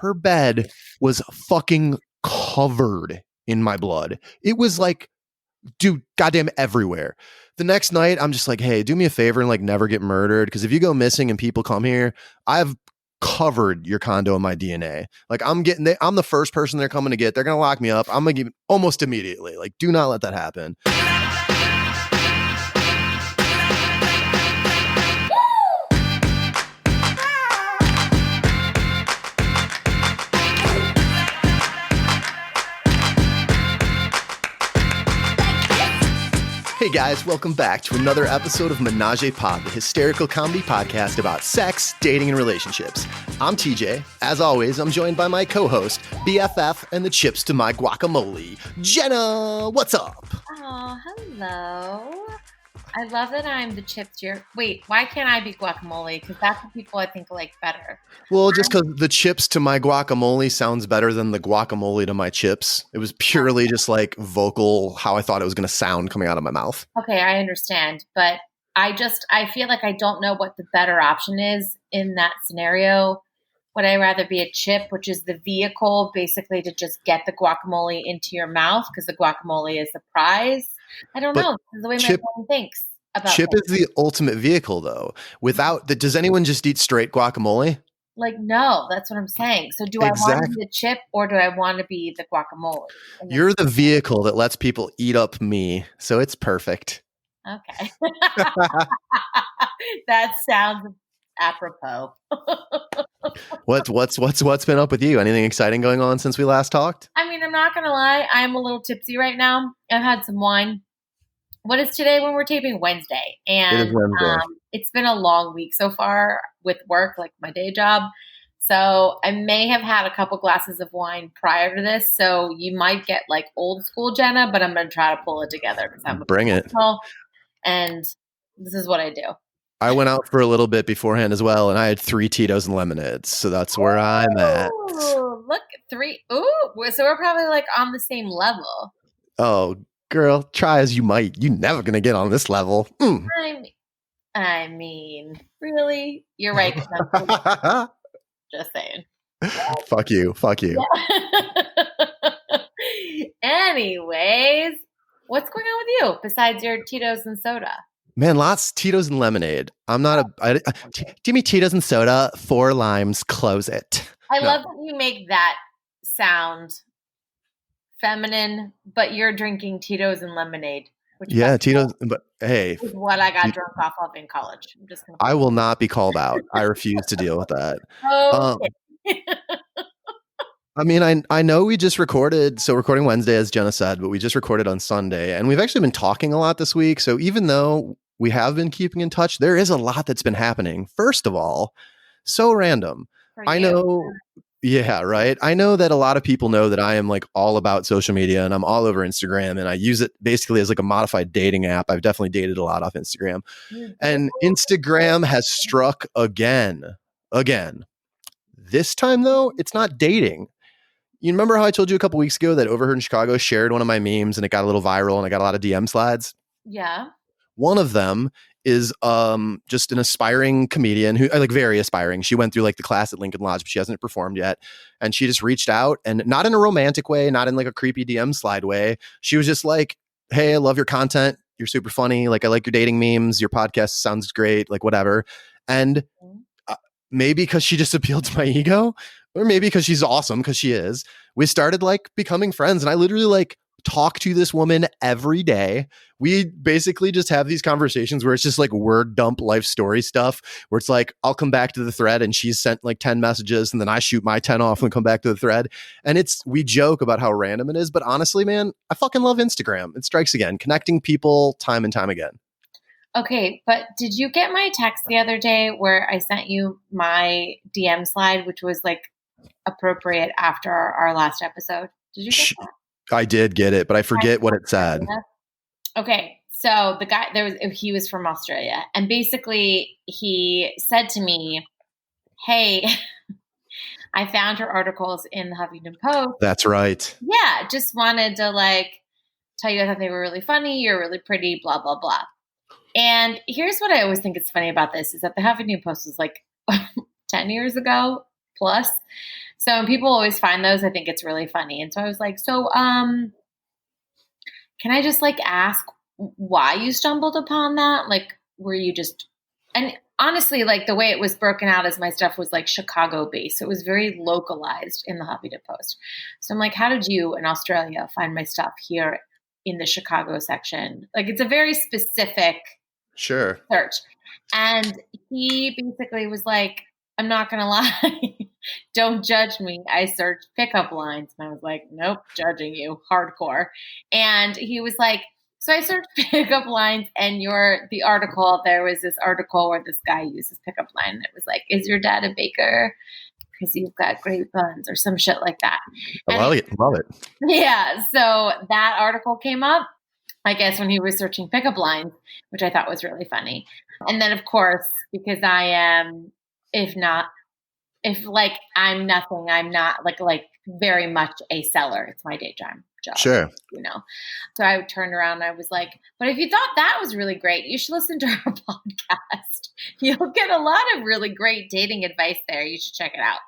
her bed was fucking covered in my blood. It was like, dude, goddamn everywhere. The next night, I'm just like, hey, do me a favor and like never get murdered. Because if you go missing and people come here, I've covered your condo in my DNA. Like I'm the first person they're coming to get. They're going to lock me up. I'm going to give almost immediately. Like, do not let that happen. Hey guys, welcome back to another episode of Menage-A-Pod, the hysterical comedy podcast about sex, dating, and relationships. I'm TJ. As always, I'm joined by my co-host, BFF, and the chips to my guacamole, Jenna. What's up? Oh, hello. I love that I'm the chips to your... Wait, why can't I be guacamole? Because that's what people I think like better. Well, just because the chips to my guacamole sounds better than the guacamole to my chips. It was purely just like vocal, how I thought it was going to sound coming out of my mouth. Okay, I understand. But I feel like I don't know what the better option is in that scenario. Would I rather be a chip, which is the vehicle basically to just get the guacamole into your mouth because the guacamole is the prize? I don't know. This is the way my brain thinks about chip things. is the ultimate vehicle, though. Without the, does anyone just eat straight guacamole? Like, no, that's what I'm saying. So do I want to be the chip or do I want to be the guacamole? You're the vehicle that lets people eat up me. So it's perfect. Okay. That sounds apropos. What's been up with you? Anything exciting going on since we last talked? I mean, I'm not going to lie. I'm a little tipsy right now. I've had some wine. What is today when we're taping? Wednesday. And it is Wednesday. It's been a long week so far with work, like my day job. So I may have had a couple glasses of wine prior to this. So you might get like old school Jenna, but I'm going to try to pull it together because I'm Bring it. And this is what I do. I went out for a little bit beforehand as well, and I had 3 Tito's and lemonades. So that's where I'm at. Look, 3. Ooh, so we're probably like on the same level. Oh, girl, try as you might. You're never going to get on this level. I mean, really? You're right. Just saying. Fuck you. Yeah. Anyways, what's going on with you besides your Tito's and soda? Man, lots Tito's and lemonade. I'm not give me Tito's and soda, 4 limes, close it. I love that you make that sound feminine, but you're drinking Tito's and lemonade. Which Tito's, but hey. Is what I got drunk off of in college. I'm just gonna I will not be called out. I refuse to deal with that. Okay. I mean, I know we just recorded, so recording Wednesday, as Jenna said, but we just recorded on Sunday, and we've actually been talking a lot this week. So even though we have been keeping in touch, there is a lot that's been happening. First of all, so random. I know. Yeah, right. I know that a lot of people know that I am like all about social media and I'm all over Instagram and I use it basically as like a modified dating app. I've definitely dated a lot off Instagram. And Instagram has struck again. This time though, it's not dating. You remember how I told you a couple weeks ago that Over Here in Chicago shared one of my memes and it got a little viral and I got a lot of DM slides? Yeah. One of them is just an aspiring comedian who like very aspiring. She went through like the class at Lincoln Lodge, but she hasn't performed yet. And she just reached out and not in a romantic way, not in like a creepy DM slide way. She was just like, hey, I love your content. You're super funny. Like I like your dating memes. Your podcast sounds great. Like whatever. And maybe because she just appealed to my ego or maybe because she's awesome because she is. We started like becoming friends and I literally like talk to this woman every day. We basically just have these conversations where it's just like word dump life story stuff where it's like, I'll come back to the thread and she's sent like 10 messages and then I shoot my 10 off and come back to the thread. And we joke about how random it is. But honestly, man, I fucking love Instagram. It strikes again, connecting people time and time again. Okay. But did you get my text the other day where I sent you my DM slide, which was like appropriate after our last episode? Did you get that? I did get it, but I forget what it said. Okay. So the guy, he was from Australia and basically he said to me, hey, I found your articles in the Huffington Post. That's right. Yeah. Just wanted to like tell you I thought they were really funny. You're really pretty, blah, blah, blah. And here's what I always think is funny about this is that the Huffington Post was like 10 years ago plus. So when people always find those, I think it's really funny. And so I was like, can I just like ask why you stumbled upon that? Like, were you just, and honestly, like the way it was broken out as my stuff was like Chicago based. So it was very localized in the Huffington Post. So I'm like, how did you in Australia find my stuff here in the Chicago section? Like it's a very specific Sure. search. And he basically was like, I'm not going to lie. Don't judge me. I searched pickup lines. And I was like, nope, judging you hardcore. And he was like, so I searched pickup lines and the article, there was this article where this guy uses pickup line. And it was like, is your dad a baker? Because you've got great buns or some shit like that. Love it. Yeah. So that article came up, I guess, when he was searching pickup lines, which I thought was really funny. And then, of course, because I am, if I'm nothing, I'm not like very much a seller. It's my day job. Sure. So I turned around and I was like, but if you thought that was really great, you should listen to our podcast. You'll get a lot of really great dating advice there. You should check it out.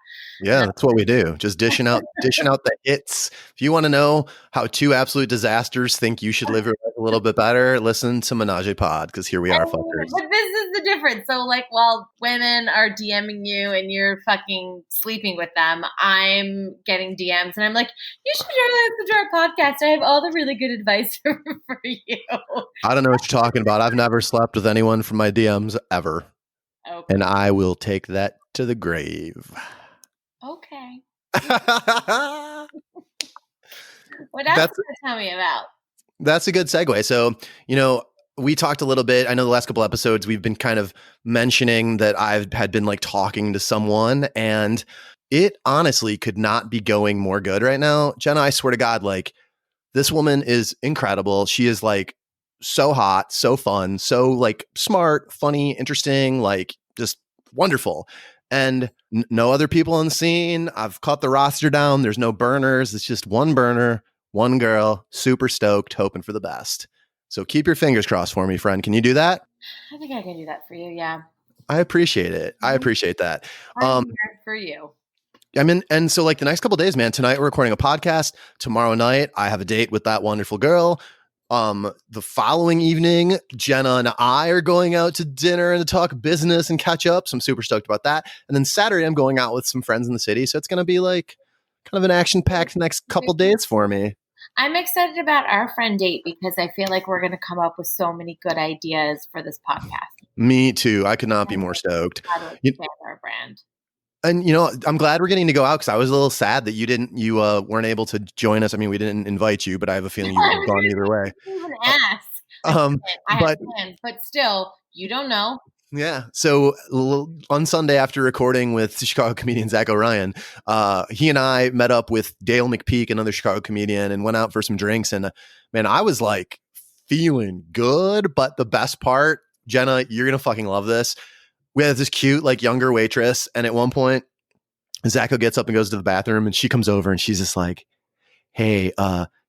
Yeah, that's what we do. Just dishing out the hits. If you want to know how two absolute disasters think you should live your life a little bit better, listen to Menage-A-Pod, because here we are, fuckers. But this is the difference. So like while women are DMing you and you're fucking sleeping with them, I'm getting DMs and I'm like, you should listen to our podcast. I have all the really good advice for you. I don't know what you're talking about. I've never slept with anyone from my DMs ever. Okay. And I will take that to the grave. Okay. What else can you tell me about? That's a good segue. So, we talked a little bit. I know the last couple episodes we've been kind of mentioning that I've had been like talking to someone, and it honestly could not be going more good right now. Jenna, I swear to God, like this woman is incredible. She is like so hot, so fun, so like smart, funny, interesting, like just wonderful. And no other people on the scene. I've cut the roster down. There's no burners. It's just one burner, one girl, super stoked, hoping for the best. So keep your fingers crossed for me, friend. Can you do that? I think I can do that for you. Yeah. I appreciate it. I appreciate that. I'm here for you. I mean, and so like the next couple of days, man, tonight we're recording a podcast. Tomorrow night, I have a date with that wonderful girl. The following evening, Jenna and I are going out to dinner and to talk business and catch up. So I'm super stoked about that. And then Saturday, I'm going out with some friends in the city. So it's going to be like kind of an action-packed next couple days for me. I'm excited about our friend date because I feel like we're going to come up with so many good ideas for this podcast. Me too. I could not be more stoked. How to expand our brand. And, I'm glad we're getting to go out because I was a little sad that you weren't able to join us. I mean, we didn't invite you, but I have a feeling you would have gone either way. Even ask. I have plans, but still, you don't know. Yeah. So on Sunday after recording with Chicago comedian Zach O'Ryan, he and I met up with Dale McPeak, another Chicago comedian, and went out for some drinks. And man, I was like feeling good. But the best part, Jenna, you're going to fucking love this. We had this cute, like younger waitress. And at one point, Zacho gets up and goes to the bathroom and she comes over and she's just like, hey,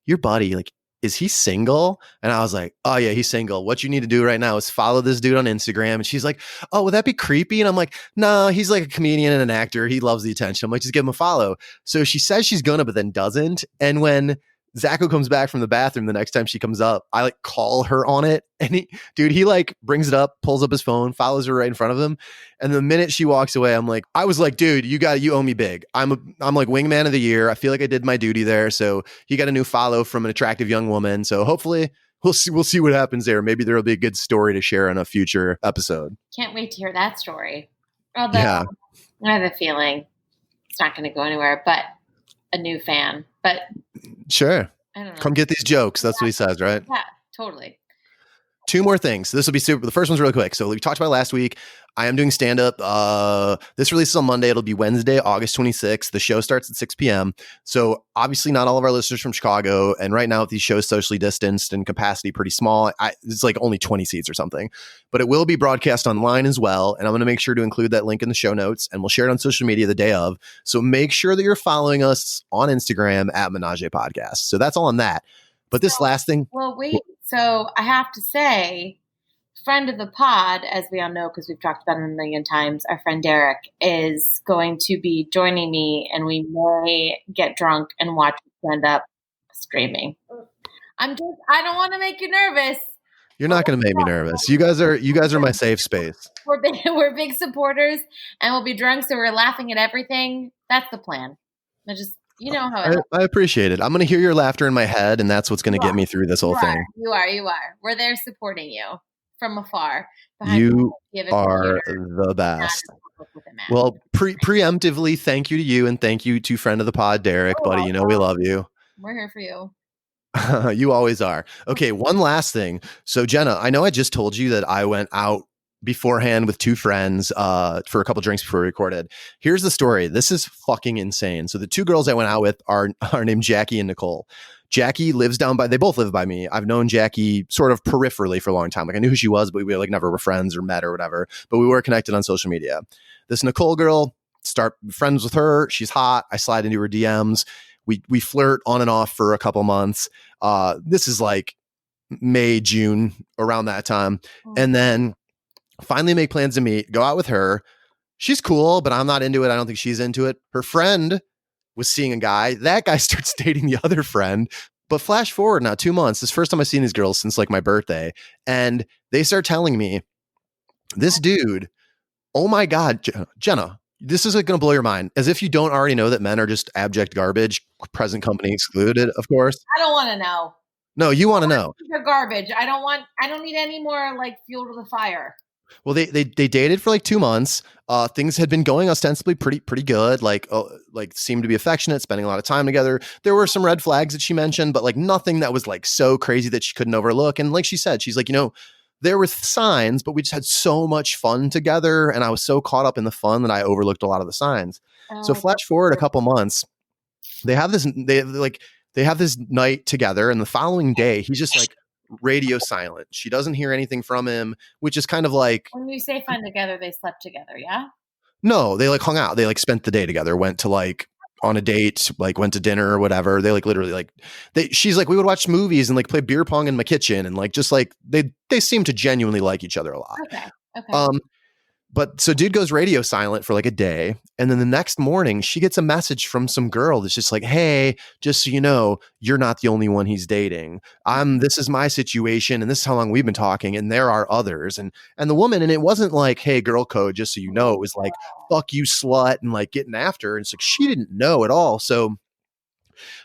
your buddy, like, is he single? And I was like, oh yeah, he's single. What you need to do right now is follow this dude on Instagram. And she's like, oh, would that be creepy? And I'm like, no, he's like a comedian and an actor. He loves the attention. I'm like, just give him a follow. So she says she's gonna, but then doesn't. And when Zacho comes back from the bathroom the next time she comes up, I like call her on it. And he like brings it up, pulls up his phone, follows her right in front of him. And the minute she walks away, I was like, dude, you owe me big. I'm like wingman of the year. I feel like I did my duty there. So he got a new follow from an attractive young woman. So hopefully we'll see what happens there. Maybe there'll be a good story to share on a future episode. Can't wait to hear that story. Although I have a feeling it's not going to go anywhere, but a new fan. But sure. I don't know. Come get these jokes. That's what he says, right? Yeah, totally. Two more things. This will be super. The first one's really quick. So we talked about last week. I am doing stand-up. This releases on Monday. It'll be Wednesday, August 26th. The show starts at 6 p.m. So obviously not all of our listeners from Chicago. And right now with these shows socially distanced and capacity pretty small, it's like only 20 seats or something. But it will be broadcast online as well. And I'm going to make sure to include that link in the show notes. And we'll share it on social media the day of. So make sure that you're following us on Instagram at Menage-A-Podcast. So that's all on that. But this last thing. Well, wait. So I have to say, friend of the pod, as we all know, because we've talked about him a million times, our friend Derek is going to be joining me, and we may get drunk and watch stand up streaming. I don't want to make you nervous. You're not going to make me nervous. You guys are my safe space. We're big supporters, and we'll be drunk, so we're laughing at everything. That's the plan. I appreciate it. I'm going to hear your laughter in my head, and that's what's going to get me through this whole thing. You are. We're there supporting you from afar. You are the best. Well, preemptively, thank you to you, and thank you to friend of the pod, Derek, buddy. You know we love you. We're here for you. You always are. Okay, one last thing. So, Jenna, I know I just told you that I went out beforehand with two friends for a couple drinks before we recorded. Here's the story. This is fucking insane. So the two girls I went out with are named Jackie and Nicole. Jackie they both live by me. I've known Jackie sort of peripherally for a long time. Like I knew who she was, but we like never were friends or met or whatever, but we were connected on social media. This Nicole girl, start friends with her. She's hot. I slide into her DMs. We flirt on and off for a couple months. This is like May, June, around that time. And then finally make plans to meet, go out with her. She's cool, but I'm not into it. I don't think she's into it. Her friend was seeing a guy. That guy starts dating the other friend. But flash forward now 2 months. This is the first time I've seen these girls since like my birthday. And they start telling me, this dude, oh my God, Jenna, this is like going to blow your mind. As if you don't already know that men are just abject garbage, present company excluded, of course. I don't want to know. No, you want to know. They're garbage. I don't need any more like fuel to the fire. Well, they dated for like 2 months. Things had been going ostensibly pretty good. Like seemed to be affectionate, spending a lot of time together. There were some red flags that she mentioned, but like nothing that was like so crazy that she couldn't overlook. And like she said, she's like, there were signs, but we just had so much fun together, and I was so caught up in the fun that I overlooked a lot of the signs. So flash forward a couple months, they have this night together, and the following day he's just like radio silent. She doesn't hear anything from him, which is kind of like, when you say fun together, they slept together, yeah? No, they like hung out. They like spent the day together, went to like on a date, like went to dinner or whatever. They like literally like she's like, we would watch movies and like play beer pong in my kitchen, and like just like they seem to genuinely like each other a lot. Okay. But so dude goes radio silent for like a day. And then the next morning she gets a message from some girl that's just like, hey, just so you know, you're not the only one he's dating. This is my situation, and this is how long we've been talking, and there are others. And the woman, and it wasn't like, hey, girl code, just so you know, it was like, fuck you, slut, and like getting after her. And it's like, she didn't know at all. So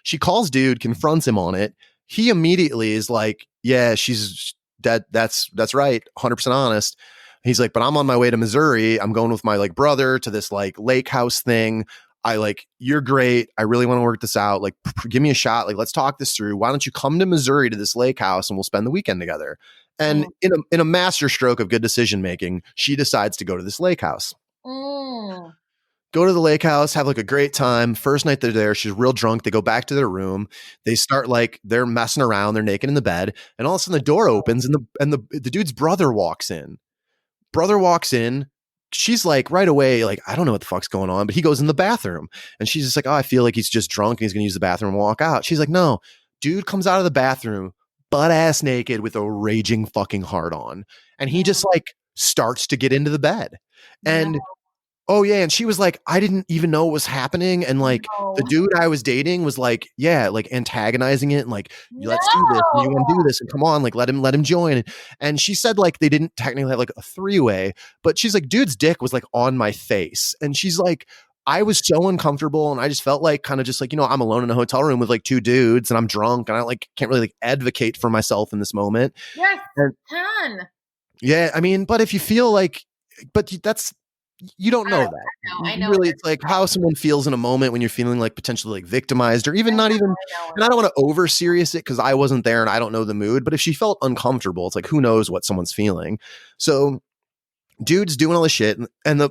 she calls dude, confronts him on it. He immediately is like, yeah, she's dead. That's right. 100% honest. He's like, but I'm on my way to Missouri. I'm going with my like brother to this like lake house thing. You're great. I really want to work this out. Like, give me a shot. Like, let's talk this through. Why don't you come to Missouri to this lake house and we'll spend the weekend together? And in a master stroke of good decision making, she decides to go to this lake house. Go to the lake house, have like a great time. First night they're there, she's real drunk. They go back to their room. They start like they're messing around. They're naked in the bed, and all of a sudden the door opens and the dude's brother walks in. She's like right away, like, I don't know what the fuck's going on, but he goes in the bathroom and she's just like, oh, I feel like he's just drunk and he's going to use the bathroom and walk out. She's like, no, dude comes out of the bathroom butt ass naked with a raging fucking hard on. And he just like starts to get into the bed. And oh yeah. And she was like, I didn't even know what was happening. And like the dude I was dating was like, yeah, like antagonizing it and like, let's do this. And you want to do this and come on, like let him join. And she said like, they didn't technically have like a 3-way, but she's like, dude's dick was like on my face. And she's like, I was so uncomfortable. And I just felt like kind of just like, I'm alone in a hotel room with like 2 dudes and I'm drunk and I like, can't really like advocate for myself in this moment. Yes, yeah. I mean, but if you feel like, you don't know that. I know. Really, it's like how someone feels in a moment when you're feeling like potentially like victimized or even not even. And I don't want to over serious it because I wasn't there and I don't know the mood. But if she felt uncomfortable, it's like who knows what someone's feeling. So, dude's doing all this shit, and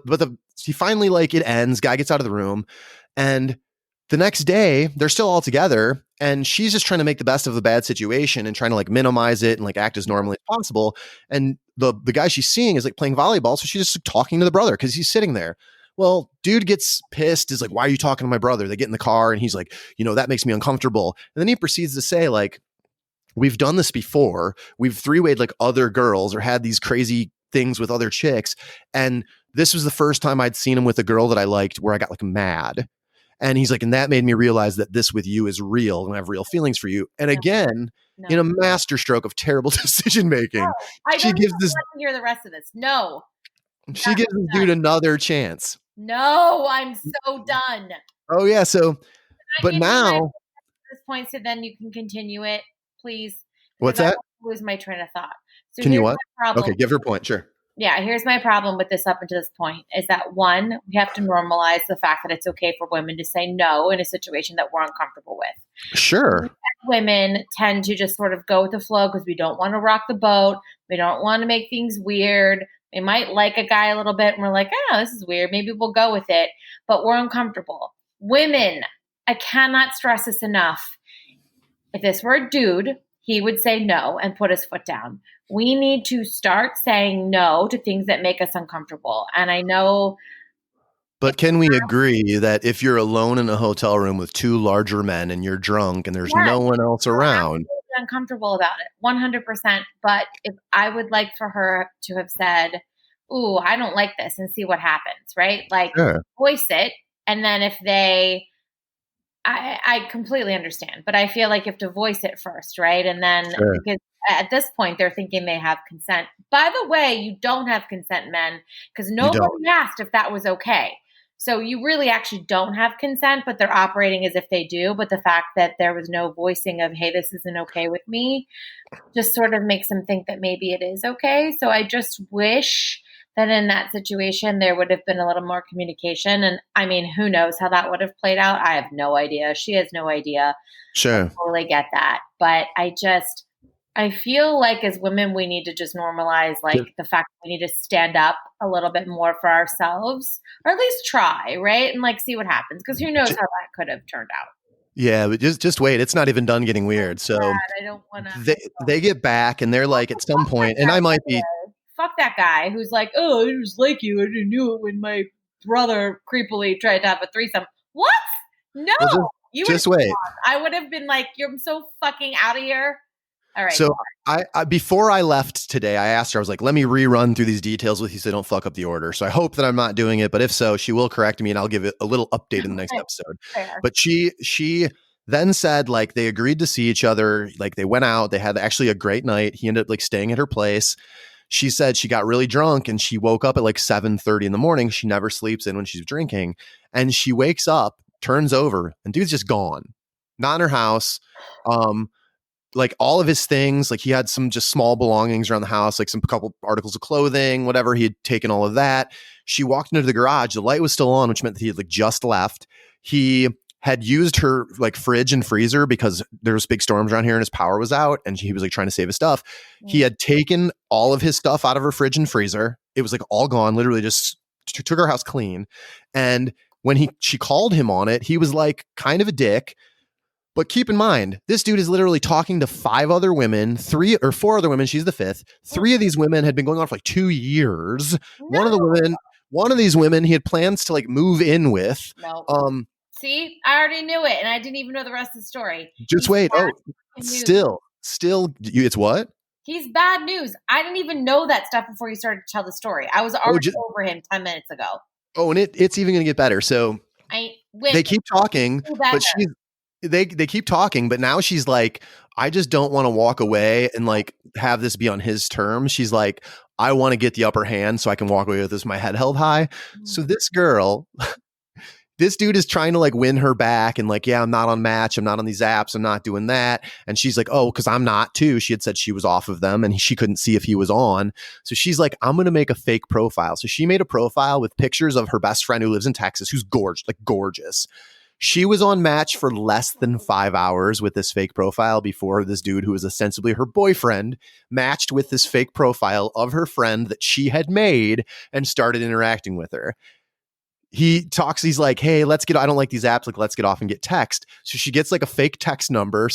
he finally like it ends. Guy gets out of the room, and the next day they're still all together, and she's just trying to make the best of the bad situation and trying to like minimize it and like act as normally as possible. And the guy she's seeing is like playing volleyball. So she's just like, talking to the brother because he's sitting there. Well, dude gets pissed, is like, why are you talking to my brother? They get in the car and he's like, that makes me uncomfortable. And then he proceeds to say like, we've done this before. We've three-wayed like other girls or had these crazy things with other chicks. And this was the first time I'd seen him with a girl that I liked where I got like mad. And he's like, and that made me realize that this with you is real and I have real feelings for you. And again, in a masterstroke of terrible decision making, I she don't gives even this, want to hear the rest of this. No. she gives this dude another chance. No, I'm so done. Oh yeah. So, but now at this point, so then you can continue it, please. What's that? I lose my train of thought. So can you what? Problem. Okay, give her a point. Sure. Yeah, here's my problem with this up until this point is that one, we have to normalize the fact that it's okay for women to say no in a situation that we're uncomfortable with. Sure. Women tend to just sort of go with the flow because we don't want to rock the boat. We don't want to make things weird. We might like a guy a little bit and we're like, oh, this is weird. Maybe we'll go with it, but we're uncomfortable. Women, I cannot stress this enough. If this were a dude, he would say no and put his foot down. We need to start saying no to things that make us uncomfortable. And I know. But can we agree that if you're alone in a hotel room with two larger men and you're drunk and there's no one else around, I'm uncomfortable about it 100%. But if I would like for her to have said, ooh, I don't like this and see what happens, right? Like voice it. And then if I completely understand, but I feel like you have to voice it first, right? And then because at this point they're thinking they have consent. By the way, you don't have consent, men, because nobody asked if that was okay. So you really actually don't have consent, but they're operating as if they do. But the fact that there was no voicing of, hey, this isn't okay with me, just sort of makes them think that maybe it is okay. So I just wish that in that situation, there would have been a little more communication. And I mean, who knows how that would have played out? I have no idea. She has no idea. Sure. I totally get that. But I feel like as women, we need to just normalize like the fact that we need to stand up a little bit more for ourselves, or at least try, right? And like see what happens. Because who knows how that could have turned out. Yeah, but just wait. It's not even done getting weird. So I don't want to. They get back and they're like at some point, and I might be. Fuck that guy who's like, oh, I just like you. I didn't knew it when my brother creepily tried to have a threesome. What? No. Well, just wait. I would have been like, you're so fucking out of here. All right. So I before I left today, I asked her, I was like, let me rerun through these details with you so I don't fuck up the order. So I hope that I'm not doing it, but if so, she will correct me and I'll give it a little update in the next episode. Fair. But she then said like they agreed to see each other. Like they went out, they had actually a great night. He ended up like staying at her place. She said she got really drunk and she woke up at like 7:30 in the morning. She never sleeps in when she's drinking. And she wakes up, turns over, and dude's just gone. Not in her house. Like all of his things, like he had some just small belongings around the house, like some couple articles of clothing, whatever. He had taken all of that. She walked into the garage. The light was still on, which meant that he had like just left. He had used her like fridge and freezer because there was big storms around here and his power was out and he was like trying to save his stuff. He had taken all of his stuff out of her fridge and freezer. It was like all gone, literally just took her house clean. And when she called him on it, he was like kind of a dick. But keep in mind, this dude is literally talking to 5 other women, 3 or 4 other women. She's the 5th. 3 of these women had been going on for like 2 years. No. One of these women he had plans to like move in with. No. See, I already knew it, and I didn't even know the rest of the story. Just wait. Oh, still, it's what? He's bad news. I didn't even know that stuff before you started to tell the story. I was already over him 10 minutes ago. Oh, and it's even going to get better. So they keep talking, but they keep talking, but now she's like, I just don't want to walk away and like have this be on his terms. She's like, I want to get the upper hand so I can walk away with this, my head held high. Mm-hmm. So this girl, this dude is trying to like win her back and like, yeah, I'm not on Match. I'm not on these apps. I'm not doing that. And she's like, oh, because I'm not too. She had said she was off of them and she couldn't see if he was on. So she's like, I'm going to make a fake profile. So she made a profile with pictures of her best friend who lives in Texas, who's gorgeous. She was on Match for less than 5 hours with this fake profile before this dude, who was ostensibly her boyfriend, matched with this fake profile of her friend that she had made and started interacting with her. He's like, hey, I don't like these apps. Like, let's get off and get text. So she gets like a fake text number.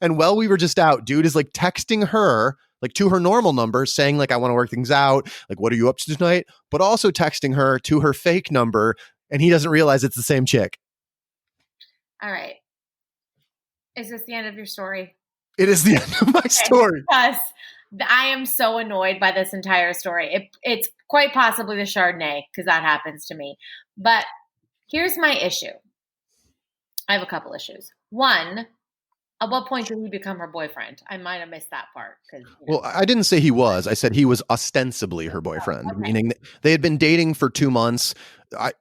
And while we were just out, dude is like texting her, like to her normal number saying like, I want to work things out. Like, what are you up to tonight? But also texting her to her fake number. And he doesn't realize it's the same chick. All right. Is this the end of your story? It is the end of my story. Because I am so annoyed by this entire story. It's quite possibly the Chardonnay, because that happens to me. But here's my issue. I have a couple issues. One, at what point did he become her boyfriend? I might have missed that part. Well, I didn't say he was. I said he was ostensibly her boyfriend, meaning they had been dating for 2 months.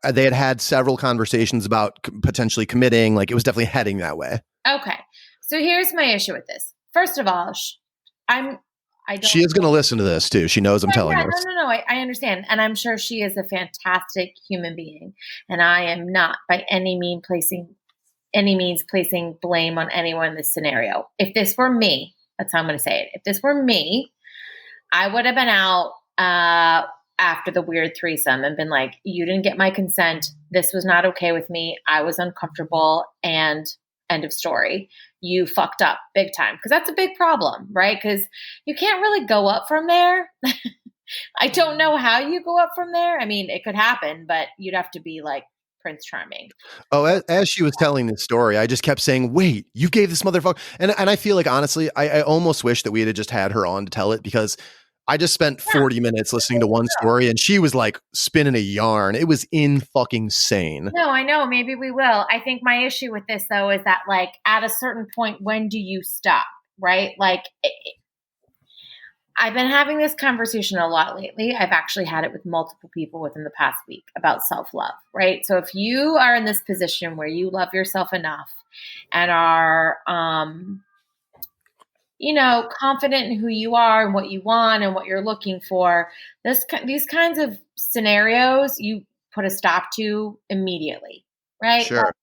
They had had several conversations about potentially committing. Like, it was definitely heading that way. Okay. So here's my issue with this. First of all, she is going to listen to this too. She knows I'm telling her. No. I understand. And I'm sure she is a fantastic human being. And I am not by any means placing blame on anyone in this scenario. If this were me, that's how I'm going to say it. If this were me, I would have been out after the weird threesome and been like, you didn't get my consent. This was not okay with me. I was uncomfortable, and end of story. You fucked up big time. Because that's a big problem, right? Because you can't really go up from there. I don't know how you go up from there. I mean, it could happen, but you'd have to be like Prince Charming. Oh, as she was telling this story, I just kept saying, wait, you gave this motherfucker. And I feel like, honestly, I almost wish that we had just had her on to tell it, because I just spent 40 minutes listening to one story and she was like spinning a yarn. It was fucking insane. No, I know. Maybe we will. I think my issue with this, though, is that, like, at a certain point, when do you stop? Right? Like, I've been having this conversation a lot lately. I've actually had it with multiple people within the past week about self-love, right? So if you are in this position where you love yourself enough and are, confident in who you are and what you want and what you're looking for, these kinds of scenarios, you put a stop to immediately, right? Sure.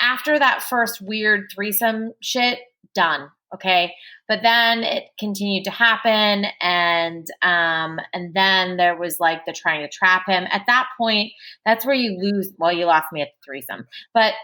After that first weird threesome shit, done. Okay. But then it continued to happen. And then there was like the trying to trap him. At that point, that's where you lose. Well, you lost me at the threesome, but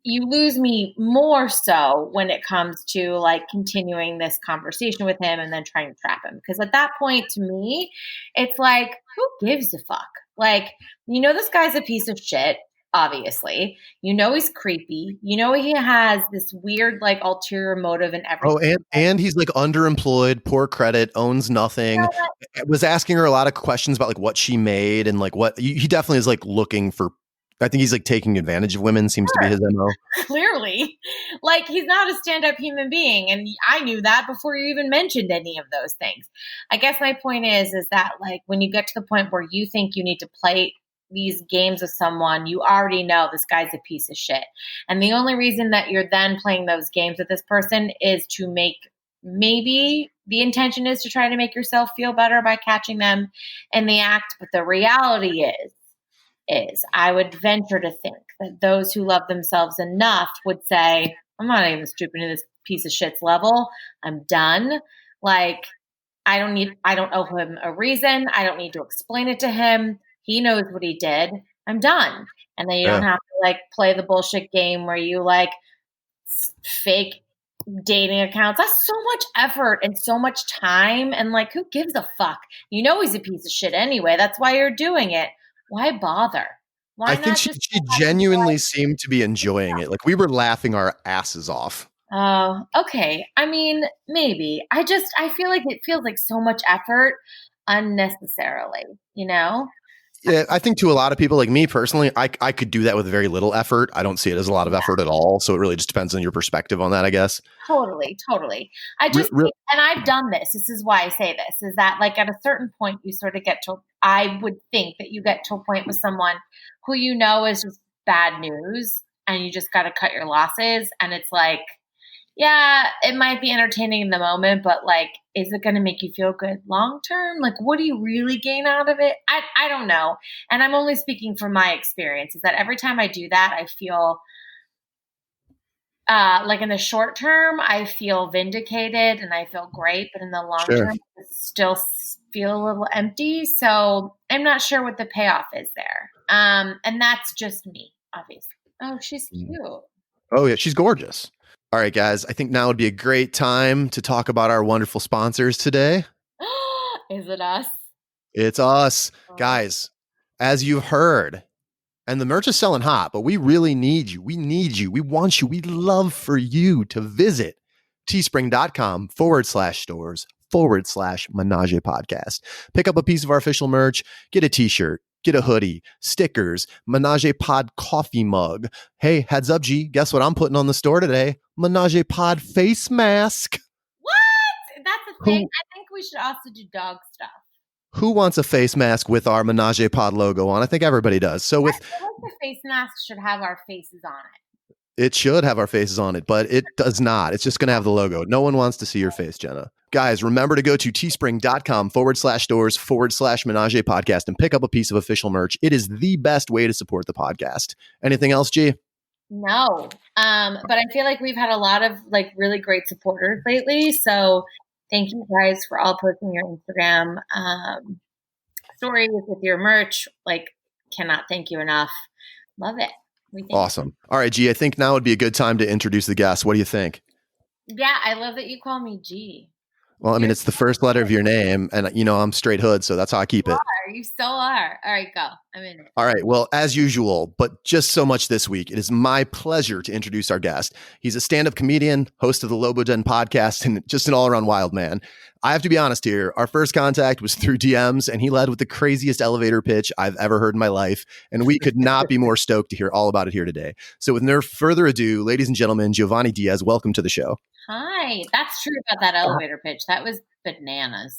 you lose me more so when it comes to like continuing this conversation with him and then trying to trap him. Because at that point, to me, it's like, who gives a fuck? Like, this guy's a piece of shit. Obviously, he's creepy. He has this weird, like, ulterior motive in everything. Oh, and he's like underemployed, poor credit, owns nothing. Was asking her a lot of questions about like what she made and like what he definitely is like looking for. I think he's like taking advantage of women. Seems to be his MO. Clearly, like, he's not a stand-up human being, and I knew that before you even mentioned any of those things. I guess my point is that, like, when you get to the point where you think you need to play these games with someone, you already know this guy's a piece of shit. And the only reason that you're then playing those games with this person is to maybe the intention is to try to make yourself feel better by catching them in the act. But the reality is I would venture to think that those who love themselves enough would say, I'm not even stooping to this piece of shit's level. I'm done. Like, I don't owe him a reason. I don't need to explain it to him. He knows what he did. I'm done. And then you don't have to like play the bullshit game where you like fake dating accounts. That's so much effort and so much time. And like, who gives a fuck? He's a piece of shit anyway. That's why you're doing it. Why bother? I think she genuinely seemed to be enjoying it. Like, we were laughing our asses off. Oh, okay. I mean, maybe. I feel like it feels like so much effort unnecessarily, Yeah, I think to a lot of people, like me personally, I could do that with very little effort. I don't see it as a lot of effort at all. So it really just depends on your perspective on that, I guess. Totally. And I've done this. This is why I say this, is that like at a certain point you sort of I would think that you get to a point with someone who is just bad news and you just got to cut your losses. And it's like, yeah, it might be entertaining in the moment, but like, is it going to make you feel good long term? Like, what do you really gain out of it? I don't know. And I'm only speaking from my experience, is that every time I do that, I feel like in the short term, I feel vindicated and I feel great. But in the long term, I still feel a little empty. So I'm not sure what the payoff is there. And that's just me, obviously. Oh, she's cute. Oh, yeah, she's gorgeous. All right, guys, I think now would be a great time to talk about our wonderful sponsors today. Is it us? It's us. Guys, as you've heard, and the merch is selling hot, but we really need you. We need you. We want you. We'd love for you to visit teespring.com/stores/Menage-A-Podcast. Pick up a piece of our official merch, get a t-shirt, get a hoodie, stickers, Menage-A-Pod coffee mug. Hey, heads up, G, guess what I'm putting on the store today? Menage-A-Pod face mask. What? That's a thing? I think we should also do dog stuff. Who wants a face mask with our Menage-A-Pod logo on? I think everybody does. So I feel like the face mask should have our faces on it. It should have our faces on it, but it does not. It's just going to have the logo. No one wants to see your face, Jenna. Guys, remember to go to teespring.com/stores/Menage-A-Podcast and pick up a piece of official merch. It is the best way to support the podcast. Anything else, G? No. But I feel like we've had a lot of like really great supporters lately. So thank you guys for all posting your Instagram stories with your merch. Like, cannot thank you enough. Love it. Awesome. All right, G, I think now would be a good time to introduce the guest. What do you think? Yeah, I love that you call me G. Well, I mean, it's the first letter of your name, and you know I'm straight hood, so that's how I keep it. You so are. All right, go. I'm in it. All right. Well, as usual, but just so much this week, it is my pleasure to introduce our guest. He's a stand-up comedian, host of the Lobo Den podcast, and just an all-around wild man. I have to be honest here. Our first contact was through DMs, and he led with the craziest elevator pitch I've ever heard in my life. And we could not be more stoked to hear all about it here today. So with no further ado, ladies and gentlemen, Jhovany Diaz, welcome to the show. Hi. That's true about that elevator pitch. That was bananas.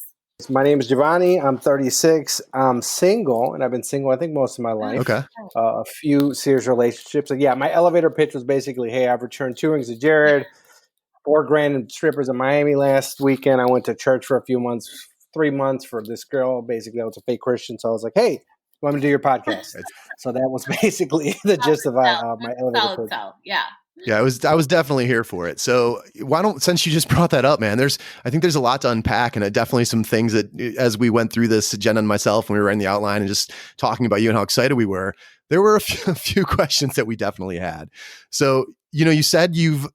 My name is Jhovany. I'm 36. I'm single, and I've been single, I think, most of my life. Okay. A few serious relationships. Like, yeah, my elevator pitch was basically, hey, I've returned 2 rings to Jared, $4,000 in strippers in Miami last weekend. I went to church for a few months, 3 months for this girl. Basically, I was a fake Christian. So I was like, hey, want me to do your podcast? So that was basically the gist of my elevator pitch. Yeah. Yeah, I was definitely here for it. So why don't, since you just brought that up, man, I think there's a lot to unpack, and definitely some things that as we went through this, Jenna and myself, when we were writing the outline and just talking about you and how excited we were, there were a few questions that we definitely had. So, you know, you said you've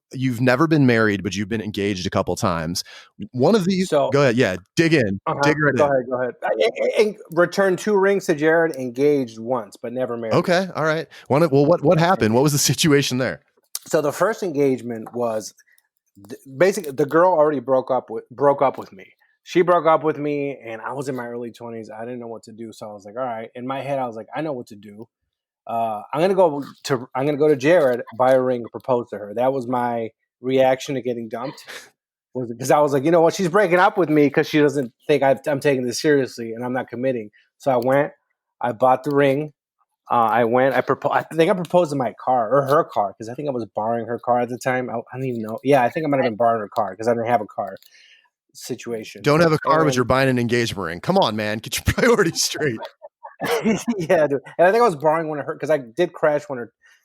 never been married, but you've been engaged a couple times. One of these, go ahead. Yeah. Dig in. Dig right in. Go ahead. I returned 2 rings to Jared, engaged once, but never married. Okay. All right. What happened? What was the situation there? So the first engagement was basically the girl already broke up with me. She broke up with me, and I was in my early 20s. I didn't know what to do, so I was like, all right. In my head, I was like, I know what to do. I'm gonna go to Jared, buy a ring, and propose to her. That was my reaction to getting dumped. Because I was like, you know what? She's breaking up with me because she doesn't think I'm taking this seriously, and I'm not committing. So I went, I bought the ring. I think I proposed in my car or her car because I think I was borrowing her car at the time. I don't even know. Yeah, I think I might have been borrowing her car because I didn't have a car situation. Don't have a car, but you're buying an engagement ring. Come on, man. Get your priorities straight. Yeah, dude. And I think I was borrowing one of her because I did crash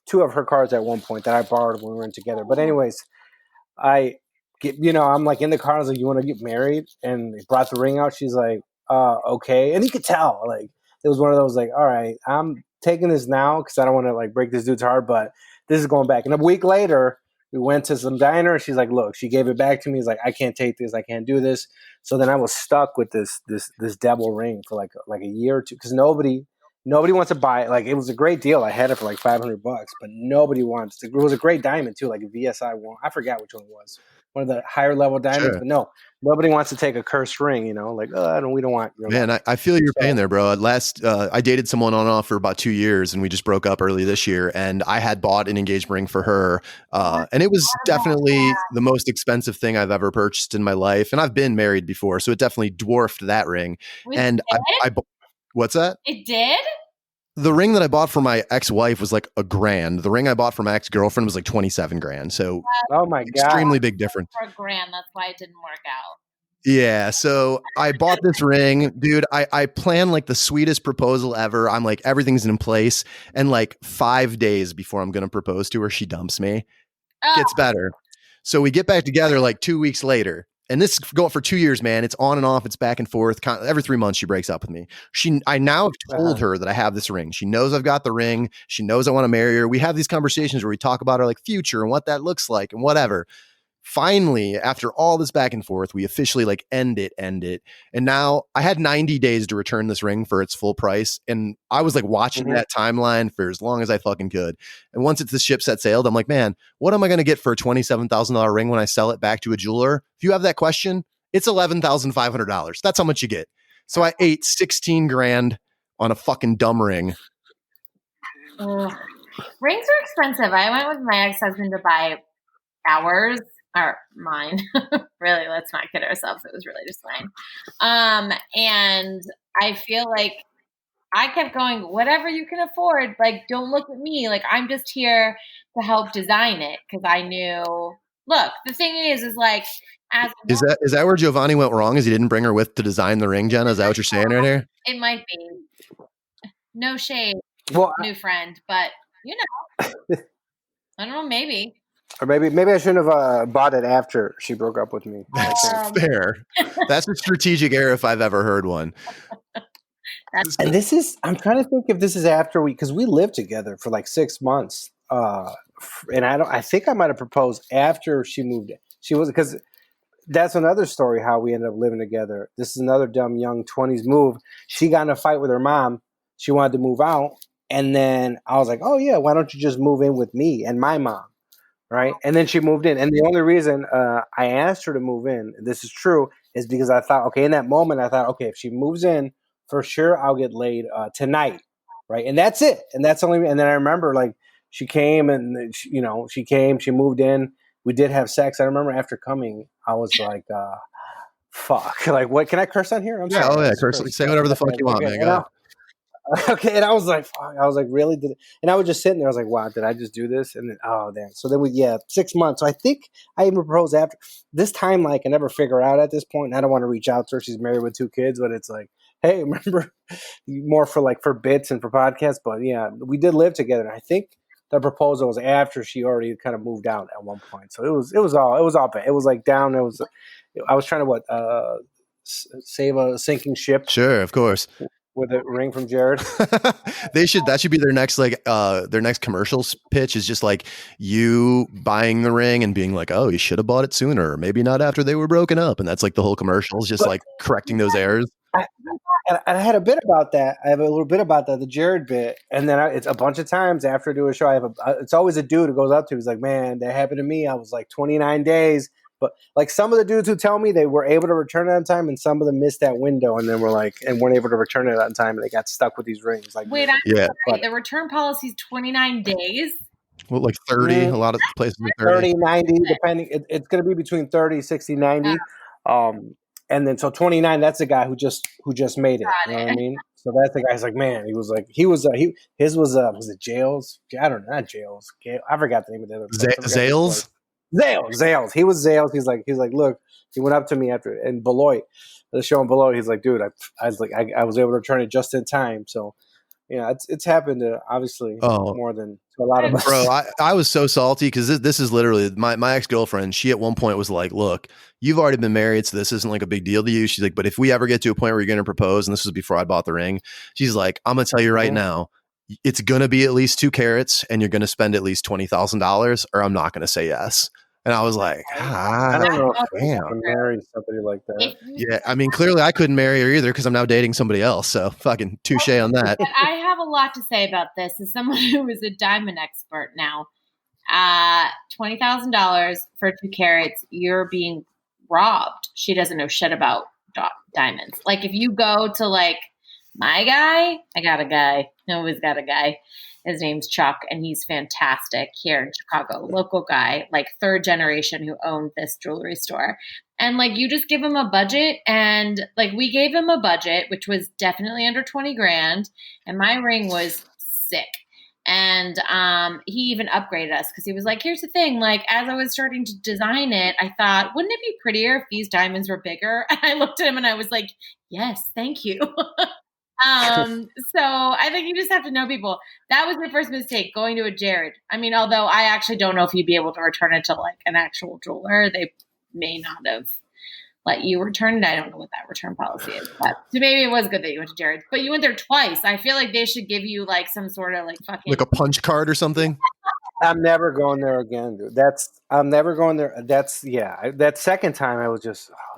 2 of her cars at one point that I borrowed when we were in together. But anyways, I'm like in the car. I was like, you want to get married? And they brought the ring out. She's like, okay. And you could tell, like, it was one of those, like, all right, I'm taking this now because I don't want to like break this dude's heart, but this is going back. And a week later, we went to some diner. And she's like, look, she gave it back to me. He's like, I can't take this. I can't do this. So then I was stuck with this devil ring for like a year or two because nobody wants to buy it. Like, it was a great deal. I had it for like $500, but nobody wants. It was a great diamond too, like a VSI one. I forgot which one it was. One of the higher level diamonds, sure. But no, nobody wants to take a cursed ring, you know, like, we don't want. Man, I feel your pain there, bro. I dated someone on and off for about 2 years, and we just broke up early this year, and I had bought an engagement ring for her. And it was definitely the most expensive thing I've ever purchased in my life. And I've been married before, so it definitely dwarfed that ring. And what's that? It did? The ring that I bought for my ex-wife was like $1,000. The ring I bought for my ex-girlfriend was like $27,000. So, oh my God, extremely big difference. For $1,000, that's why it didn't work out. Yeah, so I bought this ring, dude. I planned like the sweetest proposal ever. I'm like, everything's in place, and like 5 days before I'm gonna propose to her, she dumps me. Gets better. So we get back together like 2 weeks later. And this is going for 2 years, man. It's on and off. It's back and forth. Every 3 months, she breaks up with me. I now have told her that I have this ring. She knows I've got the ring. She knows I want to marry her. We have these conversations where we talk about our like future and what that looks like and whatever. finally, after all this back and forth, we officially like end it. And now I had 90 days to return this ring for its full price. And I was like watching that timeline for as long as I fucking could. And once the ship set sailed, I'm like, man, what am I going to get for a $27,000 ring when I sell it back to a jeweler? If you have that question, it's $11,500. That's how much you get. So I ate 16 grand on a fucking dumb ring. Ugh. Rings are expensive. I went with my ex-husband to buy ours, or mine. Really, let's not kid ourselves. It was really just mine. And I feel like I kept going, whatever you can afford. Like, don't look at me. Like, I'm just here to help design it because I knew. Look, the thing is like, is that where Jhovany went wrong? Is he didn't bring her with to design the ring, Jenna? Is that what you're saying right here? It might be. No shade, new friend, but you know, I don't know, maybe. Or maybe I shouldn't have bought it after she broke up with me. That's fair. That's a strategic error if I've ever heard one. And this is, I'm trying to think if this is after because we lived together for like 6 months. And I think I might have proposed after she moved. She was, because that's another story how we ended up living together. This is another dumb young 20s move. She got in a fight with her mom. She wanted to move out. And then I was like, oh yeah, why don't you just move in with me and my mom? Right. And then she moved in. And the only reason I asked her to move in, and this is true, is because I thought, okay, in that moment, I thought, okay, if she moves in, for sure, I'll get laid tonight. Right. And that's it. And that's only, and then I remember like she came and, she came, she moved in. We did have sex. I remember after coming, I was like, fuck. Like, what? Can I curse on here? I'm sorry. Oh, yeah. Curse. Say whatever the fuck you want, man. Go. Okay, and I was like, fuck. I was like, really? And I was just sitting there. I was like, wow, did I just do this? And then, oh, damn. So then 6 months. So I think I even proposed after this time. Like, I never figure out at this point. And I don't want to reach out to her. She's married with 2 kids, but it's like, hey, remember, more for bits and for podcasts. But yeah, we did live together. And I think the proposal was after she already kind of moved out at one point. So it was all bad. It was like down. I was trying to save a sinking ship. Sure, of course. With a ring from Jared. That should be their next their next commercial pitch is just like you buying the ring and being like, oh, you should have bought it sooner, or maybe not after they were broken up. And that's like the whole commercial is just like correcting those errors. I had a bit about that. I have a little bit about that, the Jared bit. And then it's a bunch of times after I do a show, it's always a dude who goes up to me. He's like, man, that happened to me. I was like 29 days. But like some of the dudes who tell me they were able to return it on time, and some of them missed that window, and then weren't able to return it on time, and they got stuck with these rings. Like, wait, the return policy is 29 days. Well, like 30. A lot of places are 30, 90, depending. It's going to be between 30, 60, 90. And then so 29. That's the guy who just made it. You know what I mean? So that's the guy's like, man, his was it Jails? I don't know, not Jails. I forgot the name of the other. Zales. Zales. He was Zales. He's like, look, he went up to me after in Beloit, the show in Beloit. He's like, dude, I was able to return it just in time. So, yeah, it's happened to obviously more than a lot of us. Bro, I was so salty because this is literally my ex-girlfriend. She at one point was like, look, you've already been married, so this isn't like a big deal to you. She's like, but if we ever get to a point where you're going to propose, and this was before I bought the ring, she's like, I'm going to tell you right now, it's going to be at least 2 carats and you're going to spend at least $20,000 or I'm not going to say yes. And I was like, I don't know if I can marry somebody like that. Yeah, I mean, clearly I couldn't marry her either because I'm now dating somebody else. So fucking touche on that. But I have a lot to say about this as someone who is a diamond expert now. $20,000 for 2 carats, you're being robbed. She doesn't know shit about diamonds. Like if you go to like my guy, I got a guy. I always got a guy. His name's Chuck, and he's fantastic here in Chicago. Local guy, like 3rd generation who owned this jewelry store. And like you just give him a budget, and like we gave him a budget, which was definitely under 20 grand, and my ring was sick. And he even upgraded us because he was like, here's the thing, like as I was starting to design it, I thought, wouldn't it be prettier if these diamonds were bigger? And I looked at him and I was like, yes, thank you. So I think you just have to know people. That was my first mistake, going to a Jared. I mean, although I actually don't know if you'd be able to return it to like an actual jeweler. They may not have let you return it. I don't know what that return policy is. But so maybe it was good that you went to Jared's. But you went there twice. I feel like they should give you like some sort of like fucking like a punch card or something. I'm never going there again, dude. I'm never going there. That second time I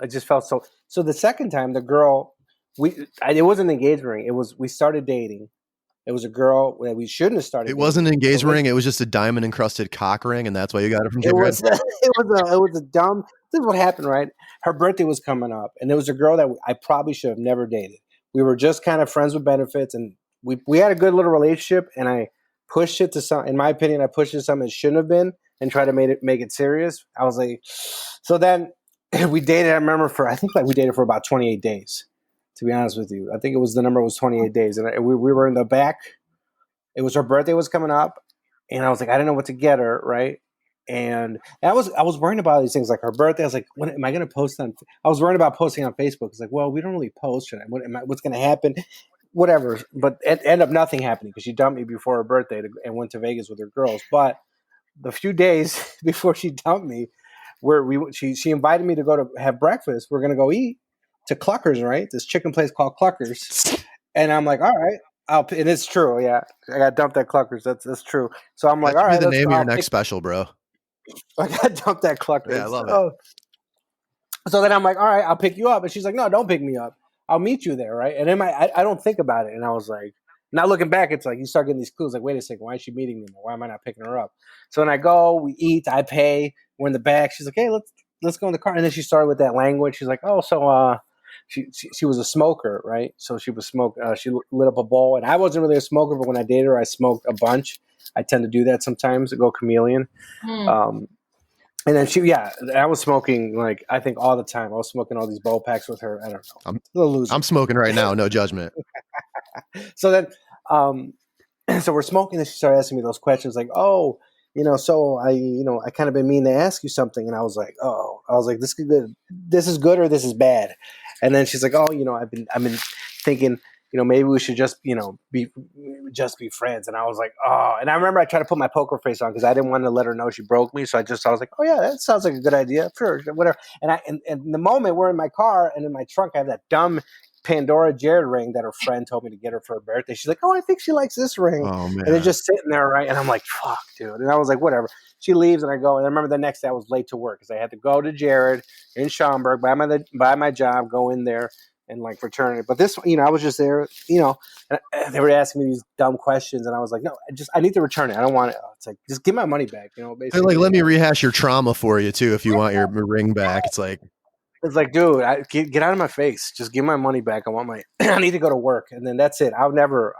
just felt so. So the second time, the girl, it wasn't an engagement ring. We started dating. It was a girl that we shouldn't have started It wasn't an dating. engagement ring. It was just a diamond encrusted cock ring, and that's why you got it from It Jared. was it was a dumb. This is what happened, right? Her birthday was coming up, and there was a girl that I probably should have never dated. We were just kind of friends with benefits, and we had a good little relationship. And I pushed it to some. In my opinion, I pushed it to something it shouldn't have been, and tried to make it serious. I was like, so then we dated. I remember I think like we dated for about 28 days. To be honest with you, I think the number was 28 days, and we were in the back. It was her birthday was coming up, and I was like, I didn't know what to get her, right? And I was worrying about these things like her birthday. I was like, when am I going to post on? I was worried about posting on Facebook. It's like, well, we don't really post. What's going to happen? Whatever. But it ended up nothing happening because she dumped me before her birthday and went to Vegas with her girls. But the few days before she dumped me, she invited me to go to have breakfast. We're going to go eat to Cluckers, right? This chicken place called Cluckers. And I'm like, all right. And it's true, yeah. I got dumped at Cluckers. That's true. So I'm like, That all should be right, the let's name go. of your next special, bro. I got dumped at Cluckers. Yeah, I love it. So then I'm like, all right, I'll pick you up. And she's like, no, don't pick me up. I'll meet you there, right? And then I don't think about it. And I was like, now looking back, it's like you start getting these clues. Like, wait a second, why is she meeting me? Why am I not picking her up? So then I go, we eat, I pay. We're in the back. She's like, hey, let's go in the car. And then she started with that language. She's like, oh, so she was a smoker, right? So she was she lit up a bowl, and I wasn't really a smoker, but when I dated her, I smoked a bunch. I tend to do that sometimes, to go chameleon. And then I was smoking like I think all the time. I was smoking all these bowl packs with her. I don't know. I'm smoking right now. No judgment. So then, so we're smoking, and she started asking me those questions like, oh, so I kind of been meaning to ask you something, and I was like, this is good or this is bad. And then she's like, oh, I've been thinking, maybe we should just, be friends. And I was like, oh, and I remember I tried to put my poker face on because I didn't want to let her know she broke me. So I was like, oh yeah, that sounds like a good idea. Sure, whatever. And in the moment we're in my car and in my trunk, I have that dumb Pandora Jared ring that her friend told me to get her for her birthday. She's like, oh, I think she likes this ring. Oh man. And it's just sitting there, right? And I'm like, fuck, dude. And I was like, whatever. She leaves and I go. And I remember the next day I was late to work because I had to go to Jared in Schaumburg, buy my job, go in there and like return it. But this, I was just there, and they were asking me these dumb questions. And I was like, no, I need to return it. I don't want it. It's like, just give my money back, basically. They're like, let me rehash your trauma for you too if you want your ring back. It's like, dude, get out of my face. Just give my money back. I want I need to go to work, and then that's it. I'll never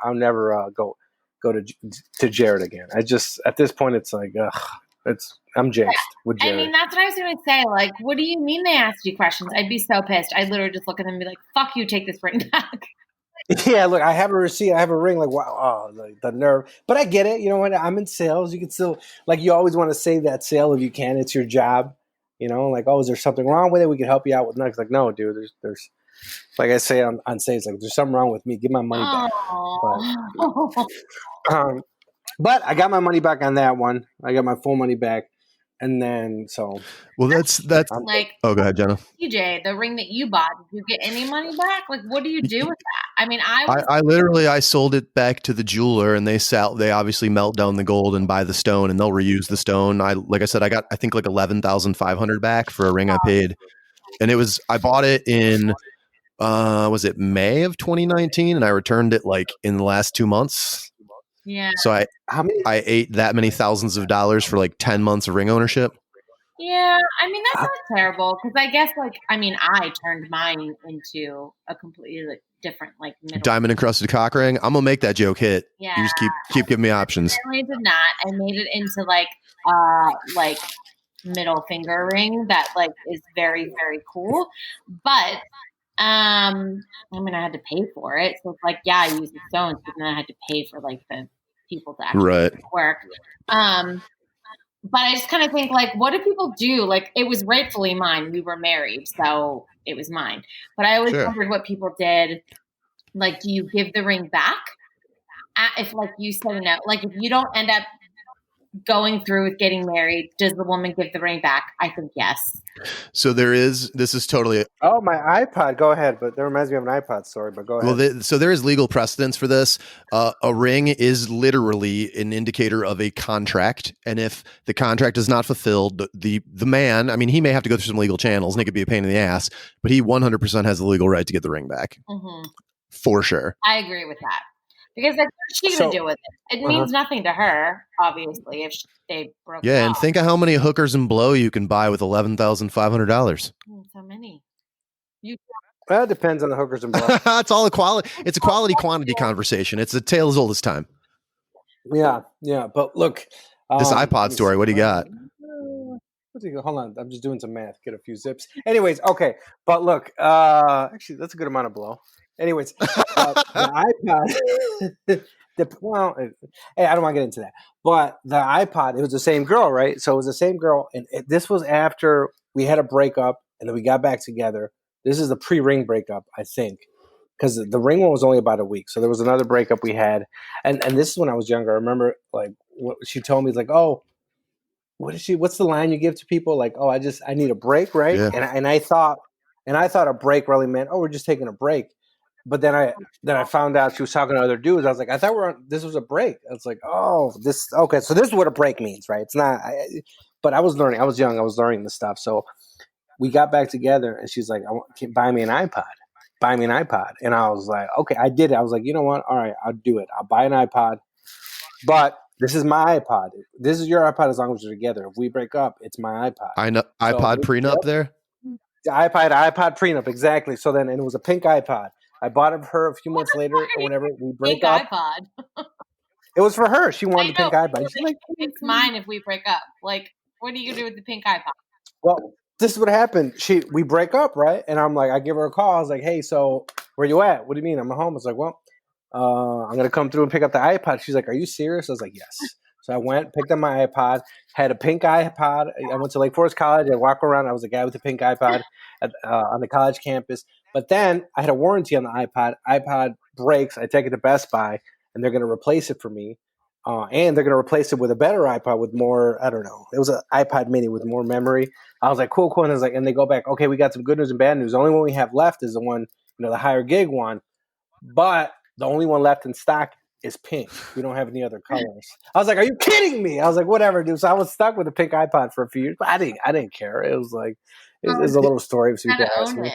go to Jared again. I just at this point, it's like, I'm jinxed with Jared. I mean, that's what I was going to say. Like, what do you mean they asked you questions? I'd be so pissed. I'd literally just look at them and be like, "Fuck you, take this ring back." Yeah, look, I have a receipt. I have a ring. Like, wow, like the nerve. But I get it. You know what? I'm in sales. You can still you always want to save that sale if you can. It's your job. Like, oh, is there something wrong with it? We can help you out with next. Like, no, dude, there's like I say on stage, like, there's something wrong with me. Give my money back. But I got my money back on that one. I got my full money back. And then, well, that's like, oh, go ahead, Jenna. TJ, the ring that you bought, did you get any money back? Like, what do you do with that? I mean, I literally sold it back to the jeweler, and they obviously melt down the gold and buy the stone, and they'll reuse the stone. Like I said, I got, I think, like 11,500 back for a ring I paid, and I bought it in, was it May of 2019, and I returned it like in the last 2 months. Yeah. So I ate that many thousands of dollars for like 10 months of ring ownership. Yeah, I mean, that's not terrible because I guess, I turned mine into a completely different, diamond encrusted cock ring. I'm gonna make that joke hit. Yeah, you just keep giving me options. I did not. I made it into middle finger ring that is very, very cool, but I had to pay for it, so it's I used the stones, but then I had to pay for the people to actually work. But I just kind of think, what do people do? It was rightfully mine. We were married, so it was mine. But I always wondered what people did. Do you give the ring back? If, you said no, if you don't end up going through with getting married, does the woman give the ring back? I think yes. So this is totally. Oh, my iPod. Go ahead. But that reminds me of an iPod story, but go ahead. Well, so there is legal precedence for this. A ring is literally an indicator of a contract. And if the contract is not fulfilled, the man, I mean, he may have to go through some legal channels and it could be a pain in the ass, but he 100% has the legal right to get the ring back. Mm-hmm. For sure. I agree with that. Because like, what's she going to do with it? It means nothing to her, obviously, if they broke Yeah, it and off. think of how many hookers and blow you can buy with $11,500. So many. Well, it depends on the hookers and blow. It's all equality. It's a quality quantity conversation. It's a tale as old as time. Yeah. But look, This iPod story. What do you got? Hold on, I'm just doing some math. Get a few zips. Anyways, okay. But look, actually, that's a good amount of blow. Anyways, the iPod. Hey, I don't want to get into that. But the iPod, it was the same girl, right? So it was the same girl, and this was after we had a breakup, and then we got back together. This is the pre-ring breakup, I think, because the ring one was only about a week. So there was another breakup we had, and this is when I was younger. I remember like what she told me, like, oh, what's the line you give to people? Like, oh, I need a break, right? Yeah. And I thought a break really meant, oh, we're just taking a break. But then I found out she was talking to other dudes. I was like, I thought this was a break. I was like, oh, okay. So this is what a break means, right? It's not. But I was learning. I was young. I was learning this stuff. So we got back together, and she's like, buy me an iPod. Buy me an iPod. And I was like, okay, I did it. I was like, you know what? All right, I'll do it. I'll buy an iPod. But this is my iPod. This is your iPod as long as we're together. If we break up, it's my iPod. I know iPod prenup there. The iPod prenup, exactly. So then, and it was a pink iPod. I bought it for her a few months later, or whenever we break pink up. iPod. It was for her. She wanted the pink iPod. She's like, it's mine if we break up. Like, what are you gonna do with the pink iPod? Well, this is what happened. We break up, right? And I'm like, I give her a call. I was like, hey, so where you at? What do you mean? I'm at home. I was like, well, I'm gonna come through and pick up the iPod. She's like, are you serious? I was like, yes. So I went, picked up my iPod, had a pink iPod. I went to Lake Forest College. I walked around. I was a guy with a pink iPod on the college campus. But then I had a warranty on the iPod. iPod breaks. I take it to Best Buy, and they're going to replace it for me. And they're going to replace it with a better iPod with more, I don't know. It was an iPod mini with more memory. I was like, cool. And I was like, and they go back, okay, we got some good news and bad news. The only one we have left is the one, the higher gig one. But the only one left in stock is pink. We don't have any other colors. I was like, are you kidding me? I was like, whatever, dude. So I was stuck with a pink iPod for a few years, but I didn't care. It was like, it was a little story. So you could ask me.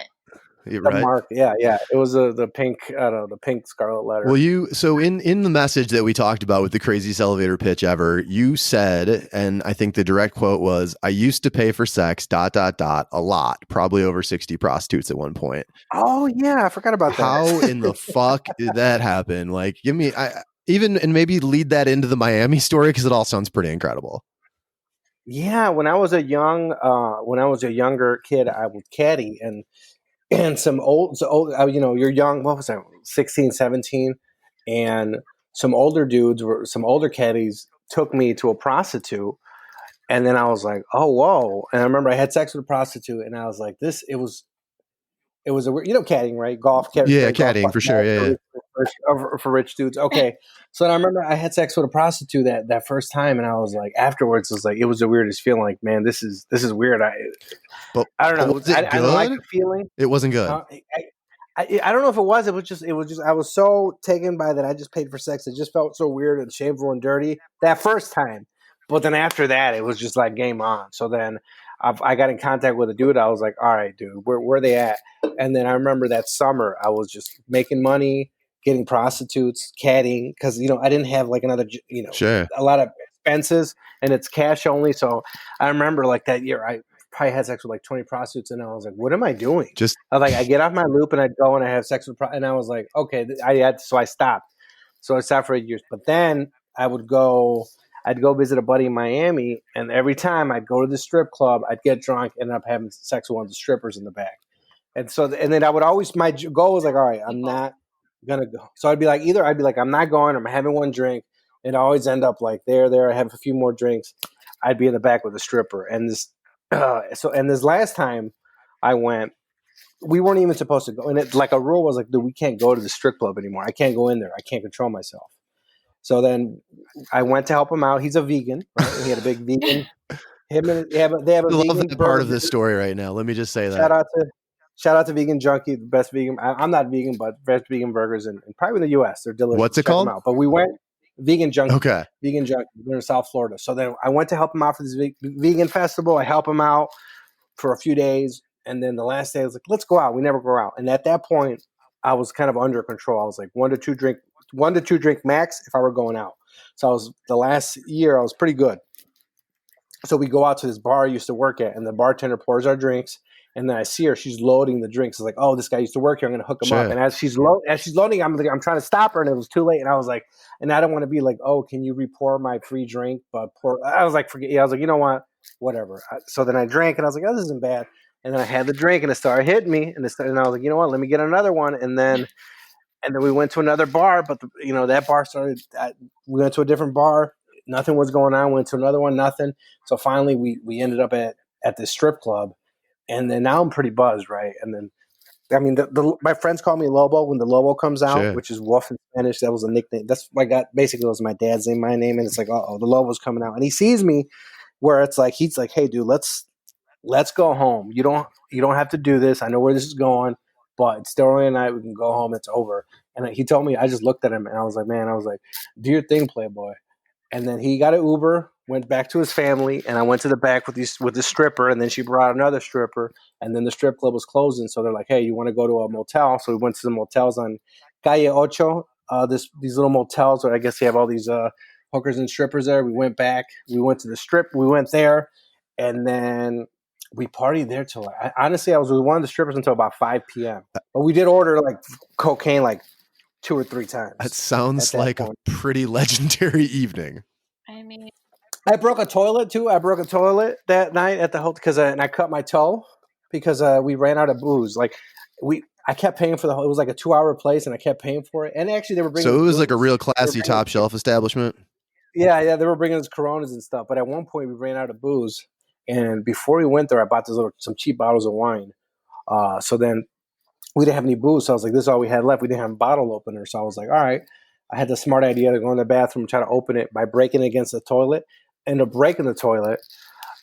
You're right. Mark, yeah. It was the pink, I don't know, the pink scarlet letter. Well, so in the message that we talked about with the craziest elevator pitch ever, you said, and I think the direct quote was, I used to pay for sex, ... a lot, probably over 60 prostitutes at one point. Oh yeah, I forgot about that. How in the fuck did that happen? Like, give me, and maybe lead that into the Miami story, because it all sounds pretty incredible. Yeah, when I was a younger kid, I would caddy and some old, you're young. What was I? 16, 17, and some older caddies took me to a prostitute, and then I was like, oh whoa! And I remember I had sex with a prostitute, and I was like, it was a weird, caddying, right? Golf, yeah, caddying for sure, yeah. For rich dudes. Okay, so then I remember I had sex with a prostitute that first time, and I was like, afterwards, it was the weirdest feeling. Like, man, this is weird. I don't know. Was it good? I don't like the feeling. It wasn't good. I don't know if it was. It was just. I was so taken by that. I just paid for sex. It just felt so weird and shameful and dirty that first time. But then after that, it was just like game on. So then I got in contact with a dude. I was like, all right, dude, where are they at? And then I remember that summer, I was just making money, getting prostitutes, caddying, because I didn't have like another, sure, a lot of expenses, and it's cash only. So I remember like that year, I probably had sex with like 20 prostitutes, and I was like, what am I doing? I get off my loop and I'd go and I have sex with, and I was like, okay, so I stopped. So I stopped for 8 years, but then I'd go visit a buddy in Miami, and every time I'd go to the strip club, I'd get drunk and end up having sex with one of the strippers in the back. And then I would always, my goal was like, all right, I'm not going to go. So I'd be like, I'm not going, I'm having one drink. And I always end up like there, I have a few more drinks. I'd be in the back with a stripper. And this last time I went, we weren't even supposed to go. And it, like a rule was like, dude, we can't go to the strip club anymore. I can't go in there. I can't control myself. So then I went to help him out. He's a vegan, right? And he had a big vegan. They have a I love vegan that burger. part of this story right now. Let me just say Shout that. out to Vegan Junkie, the best vegan. I'm not vegan, but best vegan burgers and probably in the U.S. They're delicious. What's it Check called? them out. But we went Vegan Junkie. Okay. Vegan Junkie. They're in South Florida. So then I went to help him out for this vegan festival. I help him out for a few days, and then the last day I was like, let's go out. We never go out. And at that point, I was kind of under control. I was like one to two drink max if I were going out. So the last year I was pretty good. So we go out to this bar I used to work at, and the bartender pours our drinks, and then I see her. She's loading the drinks. I was like, oh, this guy used to work here. I'm going to hook him up. And as she's loading, I'm trying to stop her, and it was too late. And I was like, and I don't want to be like, oh, can you re-pour my free drink? But I was like, forget. Yeah, I was like, you know what? Whatever. So then I drank, and I was like, oh, this isn't bad. And then I had the drink, and it started hitting me, and I was like, you know what? Let me get another one. And then we went to another bar, but that bar started. We went to a different bar. Nothing was going on. Went to another one. Nothing. So finally, we ended up at this strip club, and then now I'm pretty buzzed, right? And then, I mean, my friends call me Lobo when the Lobo comes out, Sure. which is wolf in Spanish. That was a nickname. That's what I got. Basically, it was my dad's name, my name, and it's like, the Lobo's coming out, and he sees me, where it's like he's like, hey, dude, let's go home. You don't have to do this. I know where this is going, but it's still early night. We can go home. It's over. And he told me. I just looked at him, and I was like, man, do your thing, Playboy. And then he got an Uber, went back to his family, and I went to the back with the stripper, and then she brought another stripper, and then the strip club was closing, so they're like, hey, you want to go to a motel? So we went to the motels on Calle Ocho, these little motels where I guess they have all these hookers and strippers there. We went back, we went to the strip, we went there, and then we partied there till honestly, I was with one of the strippers until about 5 p.m. But we did order like cocaine like 2 or 3 times. That sounds like a pretty legendary evening. I mean, I broke a toilet too. I broke a toilet that night at the hotel and I cut my toe because we ran out of booze. Like I kept paying for it was like a 2-hour place, and I kept paying for it. And actually, they were bringing. So it was like a real classy top shelf establishment. Yeah, they were bringing us Coronas and stuff. But at one point, we ran out of booze, and before we went there, I bought some cheap bottles of wine. So then we didn't have any booze, so I was like, this is all we had left. We didn't have a bottle opener, so I was like, all right. I had the smart idea to go in the bathroom and try to open it by breaking it against the toilet. Ended up breaking the toilet.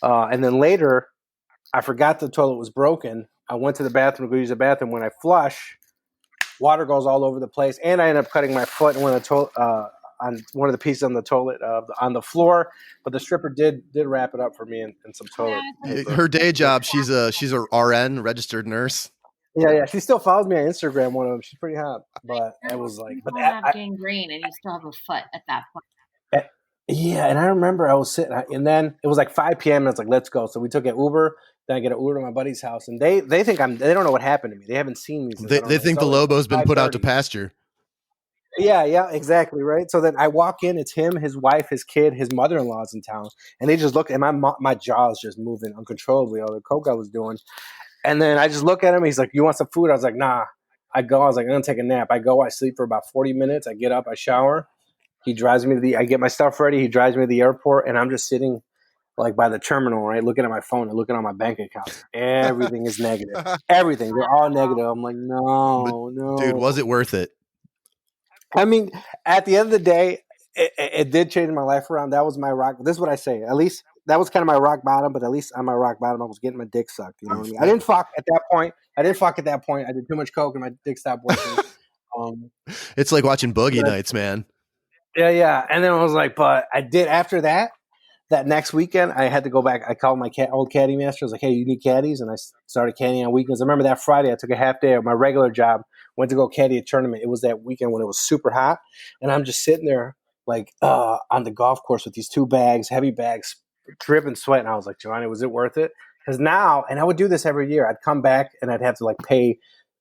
And then later, I forgot the toilet was broken. I went to the bathroom to go use the bathroom. When I flush, water goes all over the place, and I ended up cutting my foot on one of the pieces on the toilet on the floor. But the stripper did wrap it up for me in some toilet paper. Her day job, she's a RN, registered nurse. Yeah. She still follows me on Instagram. One of them, she's pretty hot. But it was like, but have gangrene, and you still have a foot at that point. Yeah, and I remember I was sitting, and then it was like 5 p.m. and I was like, let's go. So we took an Uber. Then I get an Uber to my buddy's house, and they think they don't know what happened to me. They haven't seen me. They think the Lobo's been put out to pasture. Yeah, exactly, right? So then I walk in, it's him, his wife, his kid, his mother-in-law's in town, and they just look, and my jaw is just moving uncontrollably, all the coke I was doing. And then I just look at him, he's like, you want some food? I was like, nah. I was like, I'm going to take a nap. I sleep for about 40 minutes, I get up, I shower. He drives me I get my stuff ready, he drives me to the airport, and I'm just sitting like by the terminal, right, looking at my phone and looking at my bank account. Everything is negative. Everything. They're all negative. I'm like, no. Dude, was it worth it? I mean, at the end of the day, it did change my life around. That was my rock. This is what I say. At least that was kind of my rock bottom, but at least on my rock bottom, I was getting my dick sucked. You know what I mean? I didn't fuck at that point. I did too much coke and my dick stopped working. It's like watching Boogie Nights, man. Yeah. And then I was like, but I did after that next weekend, I had to go back. I called my old caddy master. I was like, hey, you need caddies? And I started caddying on weekends. I remember that Friday, I took a half day of my regular job, went to go caddy a tournament. It was that weekend when it was super hot. And I'm just sitting there like on the golf course with these 2 bags, heavy bags, dripping sweat. And I was like, Jhovany, was it worth it? Because now, and I would do this every year, I'd come back and I'd have to like pay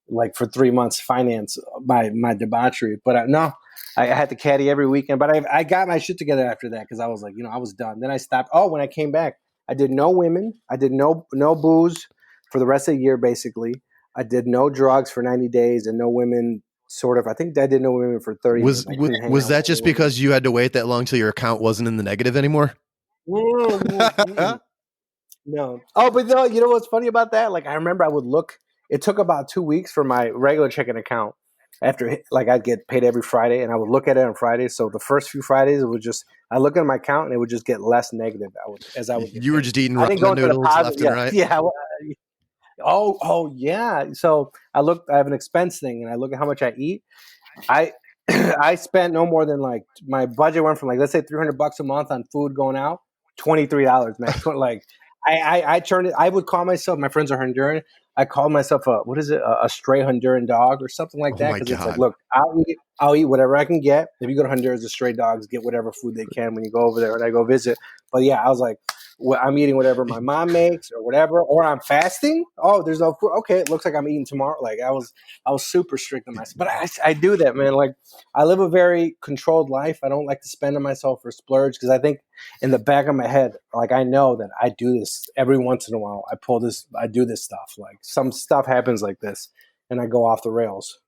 like for 3 months finance my debauchery. But no, I had to caddy every weekend. But I got my shit together after that because I was like, I was done. Then I stopped. Oh, when I came back, I did no women. I did no booze for the rest of the year, basically. I did no drugs for 90 days and no women, sort of. I think I did no women for 30 years. Was that just because you had to wait that long till your account wasn't in the negative anymore? No. Oh, but no, you know what's funny about that? Like, I remember I would look. It took about 2 weeks for my regular checking account after like I'd get paid every Friday, and I would look at it on Friday. So the first few Fridays, it would just I look at my account and it would just get less negative. As I would get You were paid. just eating I didn't ramen go into the noodles positive. left and Yeah, right. yeah. Oh, yeah. So I have an expense thing, and I look at how much I eat. I I spent no more than like my budget went from like let's say $300 a month on food going out, $23 max. Like I turned it. I would call myself. My friends are Honduran. I call myself a stray Honduran dog or something like Oh that my because it's like, God. look, I'll eat whatever I can get. If you go to Honduras, the stray dogs get whatever food they can when you go over there and I go visit. But yeah, I was like, I'm eating whatever my mom makes or whatever, or I'm fasting. Oh, there's no food. Okay, it looks like I'm eating tomorrow. Like I was super strict on myself, but I do that, man. Like I live a very controlled life. I don't like to spend on myself or splurge because I think in the back of my head, like I know that I do this every once in a while. I do this stuff. Like some stuff happens like this, and I go off the rails.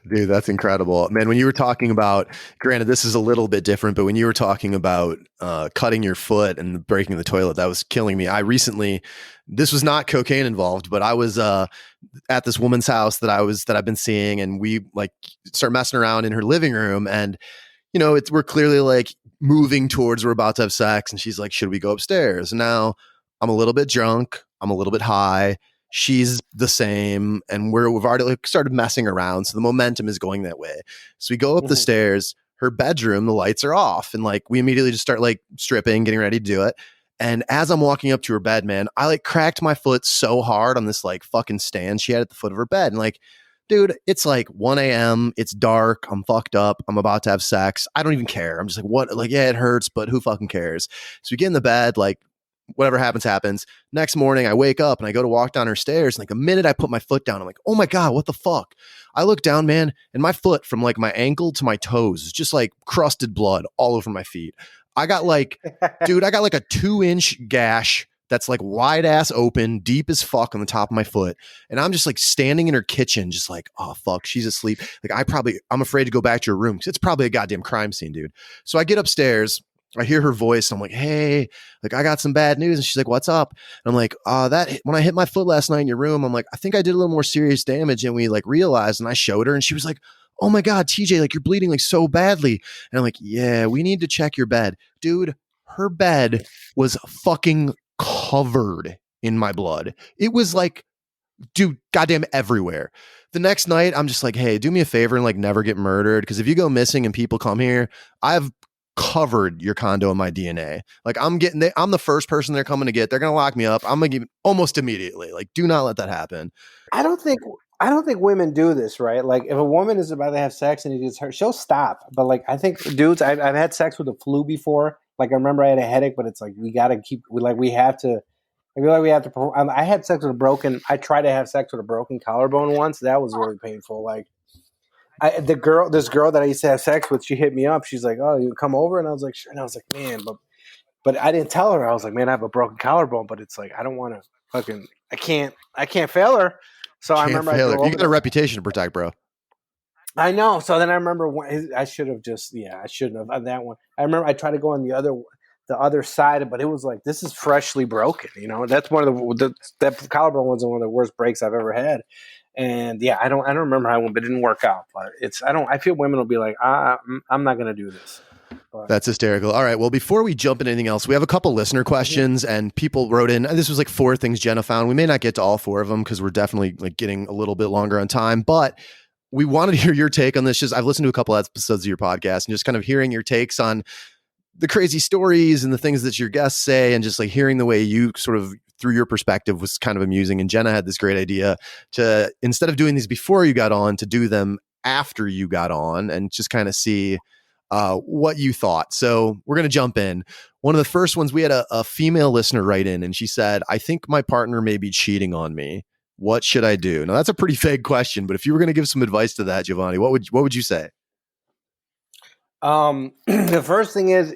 Dude, that's incredible. Man, when you were talking about, granted, this is a little bit different, but when you were talking about cutting your foot and breaking the toilet, that was killing me. This was not cocaine involved, but I was at this woman's house that I've been seeing, and we like start messing around in her living room, and we're clearly like moving towards we're about to have sex, and she's like, should we go upstairs? And now I'm a little bit drunk, I'm a little bit high. She's the same, and we've already like started messing around, so the momentum is going that way. So we go up the stairs. Her bedroom, the lights are off, and like we immediately just start like stripping, getting ready to do it. And as I'm walking up to her bed, man, I like cracked my foot so hard on this like fucking stand she had at the foot of her bed, and like, dude, it's like 1 a.m. It's dark. I'm fucked up. I'm about to have sex. I don't even care. I'm just like, what? Like, yeah, it hurts, but who fucking cares? So we get in the bed, like, whatever happens. Next morning, I wake up and I go to walk down her stairs. And like the minute I put my foot down, I'm like, oh my God, what the fuck? I look down, man, and my foot from like my ankle to my toes is just like crusted blood all over my feet. I got like, dude, I got like a 2-inch gash that's like wide ass open, deep as fuck on the top of my foot. And I'm just like standing in her kitchen, just like, oh fuck, she's asleep. Like I'm afraid to go back to her room because it's probably a goddamn crime scene, dude. So I get upstairs. I hear her voice. And I'm like, hey, like I got some bad news. And she's like, what's up? And I'm like, that when I hit my foot last night in your room, I'm like, I think I did a little more serious damage than we like realized. And I showed her and she was like, oh my God, TJ, like you're bleeding like so badly. And I'm like, yeah, we need to check your bed. Dude, her bed was fucking covered in my blood. It was like, dude, goddamn everywhere. The next night, I'm just like, hey, do me a favor and like never get murdered. Because if you go missing and people come here, I've covered your condo in my DNA. Like I'm the first person they're coming to get. They're gonna lock me up. I'm gonna give almost immediately. Like, do not let that happen. I don't think women do this, right? Like if a woman is about to have sex and it gets hurt, she'll stop. But like I think dudes, I've had sex with the flu before. Like I remember I had a headache, but it's like we have to. I feel like we have to. I had sex with a broken. I tried to have sex with a broken collarbone once. That was really painful. Like this girl that I used to have sex with, she hit me up. She's like, "Oh, you come over?" And I was like, "Sure." And I was like, "Man, but I didn't tell her." I was like, "Man, I have a broken collarbone, but it's like I don't want to fucking. I can't fail her." So I remember I You drove got a reputation to protect, bro. I know. So then I remember I shouldn't have on that one. I remember I tried to go on the other side, but it was like this is freshly broken. That's one of that collarbone was one of the worst breaks I've ever had. And yeah, I don't remember how it went, but it didn't work out. But I feel women will be like, I'm not going to do this. But that's hysterical. All right. Well, before we jump into anything else, we have a couple listener questions and people wrote in. This was like 4 things Jenna found. We may not get to all 4 of them because we're definitely like getting a little bit longer on time, but we wanted to hear your take on this. I've listened to a couple episodes of your podcast and just kind of hearing your takes on the crazy stories and the things that your guests say, and just like hearing the way you sort of through your perspective was kind of amusing. And Jenna had this great idea to, instead of doing these before you got on, to do them after you got on and just kind of see what you thought. So we're going to jump in. One of the first ones, we had a female listener write in and she said, I think my partner may be cheating on me. What should I do? Now that's a pretty vague question, but if you were going to give some advice to that, Jhovany, what would you say? The first thing is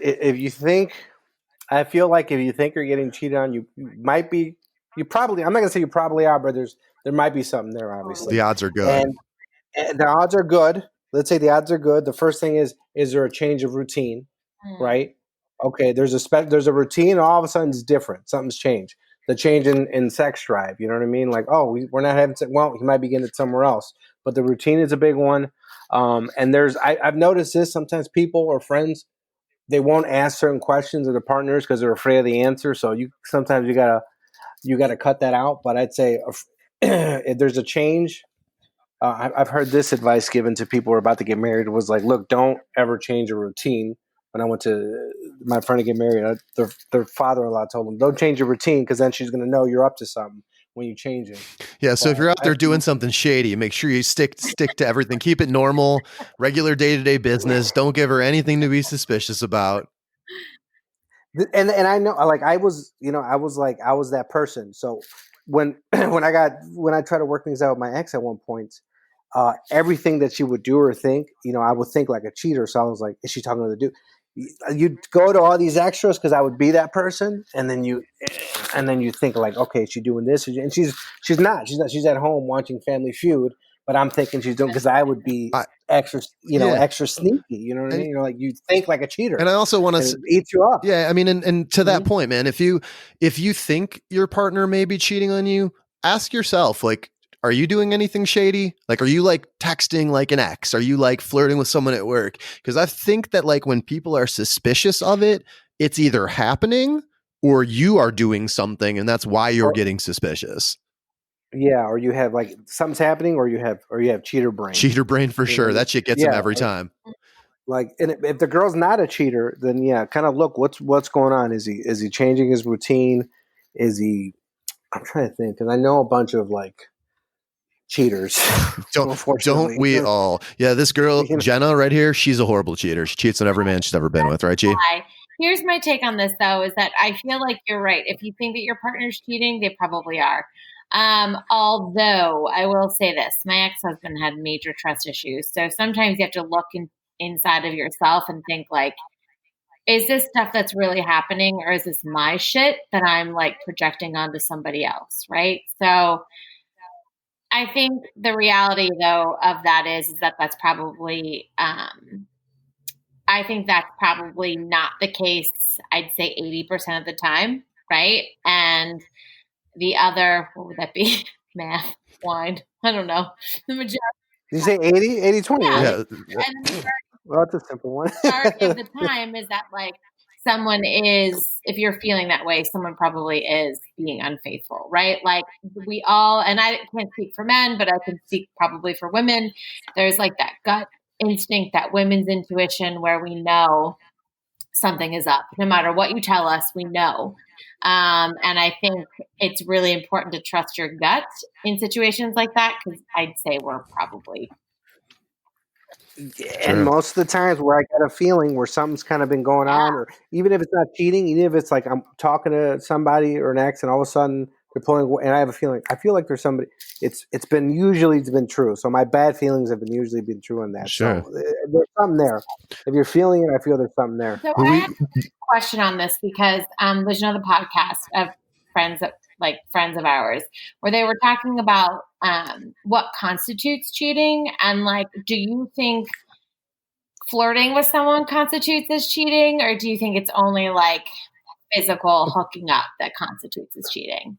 I feel like if you think you're getting cheated on, you might be, I'm not going to say you probably are, but there might be something there, obviously. The odds are good. And the odds are good. Let's say the odds are good. The first thing is there a change of routine, right? Okay, there's a routine, and all of a sudden it's different. Something's changed. The change in sex drive, you know what I mean? Like, we're not having sex. Well, he might be getting it somewhere else. But the routine is a big one. And I've noticed this sometimes people or friends, they won't ask certain questions of the partners because they're afraid of the answer. So sometimes you gotta cut that out. But I'd say if there's a change, I've heard this advice given to people who are about to get married. It was like, look, don't ever change a routine. When I went to my friend to get married, their father-in-law told them, don't change your routine because then she's going to know you're up to something when you change it. Yeah. So if you're out there doing something shady, make sure you stick to everything. Keep it normal, regular day-to-day business. Don't give her anything to be suspicious about. And I know, like, I was that person. So when I tried to work things out with my ex at one point, everything that she would do or think, I would think like a cheater. So I was like, is she talking to the dude? You'd go to all these extras because I would be that person, and then you think like, okay, is she doing this? And she's not. She's at home watching Family Feud, but I'm thinking she's doing, because I would be extra, extra sneaky. You know what I mean? Like, you think like a cheater, and I also want to eat you up. Yeah, I mean, and to that point, man, if you think your partner may be cheating on you, ask yourself, like, are you doing anything shady? Like, are you like texting like an ex? Are you like flirting with someone at work? Because I think that like when people are suspicious of it, it's either happening or you are doing something, and that's why you're getting suspicious. Yeah, or you have like something's happening, or you have cheater brain. Cheater brain for sure. That shit gets him every time. Like, and if the girl's not a cheater, then yeah, kind of look what's going on. Is he changing his routine? Is he? I'm trying to think, because I know a bunch of like cheaters. Don't we all? Yeah, this girl Jenna right here, she's a horrible cheater. She cheats on every man she's ever been with, right, G? Here's my take on this, though, is that I feel like you're right. If you think that your partner's cheating, they probably are. Although I will say this, my ex-husband had major trust issues. So sometimes you have to look inside of yourself and think like, is this stuff that's really happening, or is this my shit that I'm like projecting onto somebody else? Right. So I think the reality, though, of that is that that's probably, I think that's probably not the case. I'd say 80% of the time. Right. And the other, what would that be? Math, wine. I don't know. The majority. Did you say 80-20? Yeah. Right? And well, that's a simple one. majority of the time is that like someone is, if you're feeling that way, someone probably is being unfaithful, right? Like we all, and I can't speak for men, but I can speak probably for women. There's like that gut instinct, that women's intuition where we know something is up. No matter what you tell us, we know. And I think it's really important to trust your gut in situations like that, because I'd say we're probably. And most of the times where I get a feeling where something's kind of been going on, or even if it's not cheating, even if it's like I'm talking to somebody or an ex and all of a sudden they're pulling, and I have a feeling, I feel like there's somebody, it's been true. So my bad feelings have usually been true on that. Sure. So there's something there. If you're feeling it, I feel there's something there. So I have a question on this, because there's another podcast of friends of ours where they were talking about what constitutes cheating, and like, do you think flirting with someone constitutes as cheating, or do you think it's only like physical hooking up that constitutes as cheating?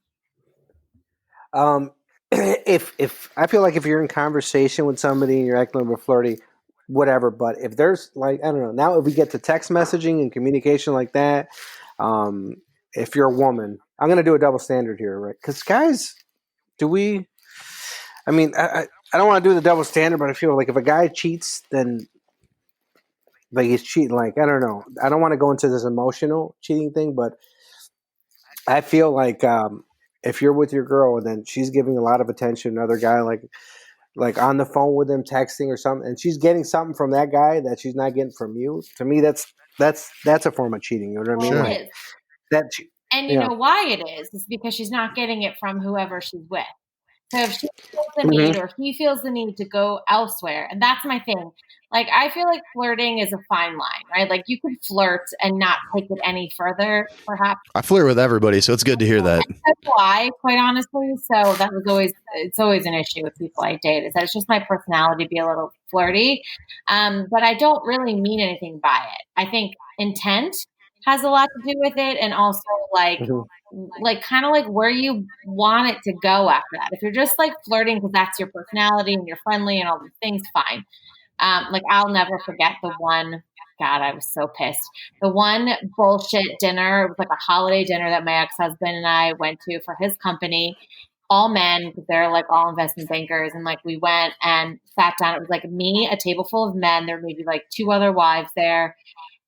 If I feel like if you're in conversation with somebody and you're acting a little flirty, whatever, but if there's like, I don't know, now if we get to text messaging and communication like that, if you're a woman, I'm going to do a double standard here, right? Because guys, I don't want to do the double standard, but I feel like if a guy cheats, then like he's cheating. Like, I don't know. I don't want to go into this emotional cheating thing, but I feel like if you're with your girl and then she's giving a lot of attention to another guy, like on the phone with him, texting or something, and she's getting something from that guy that she's not getting from you, to me, that's a form of cheating. You know what I mean? Well, like, it is. And you know why it is? It's because she's not getting it from whoever she's with. So if she feels the need, or he feels the need to go elsewhere, and that's my thing. Like, I feel like flirting is a fine line, right? Like, you could flirt and not take it any further, perhaps. I flirt with everybody, so it's good to hear that. That's why, quite honestly. So it's always an issue with people I date, is that it's just my personality to be a little flirty. But I don't really mean anything by it. I think intent has a lot to do with it, and also like kind of like where you want it to go after that. If you're just like flirting because that's your personality and you're friendly and all these things, fine. Like I'll never forget the one. God, I was so pissed. The one bullshit dinner, it was like a holiday dinner that my ex-husband and I went to for his company, all men, because they're like all investment bankers. And like we went and sat down. It was like me, a table full of men. There were maybe like two other wives there.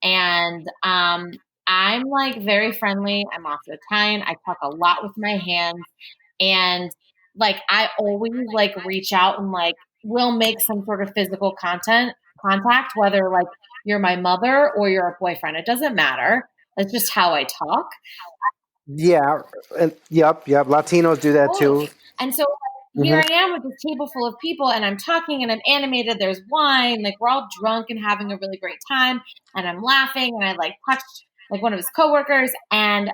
And I'm like very friendly. I'm also Italian. I talk a lot with my hands. And like I always like reach out and like will make some sort of physical contact, whether like you're my mother or you're a boyfriend. It doesn't matter. That's just how I talk. Yeah, and yep. Latinos do that Totally. too. And so here I am with this table full of people and I'm talking and I'm animated. There's wine, like we're all drunk and having a really great time. And I'm laughing and I like touched like one of his coworkers. And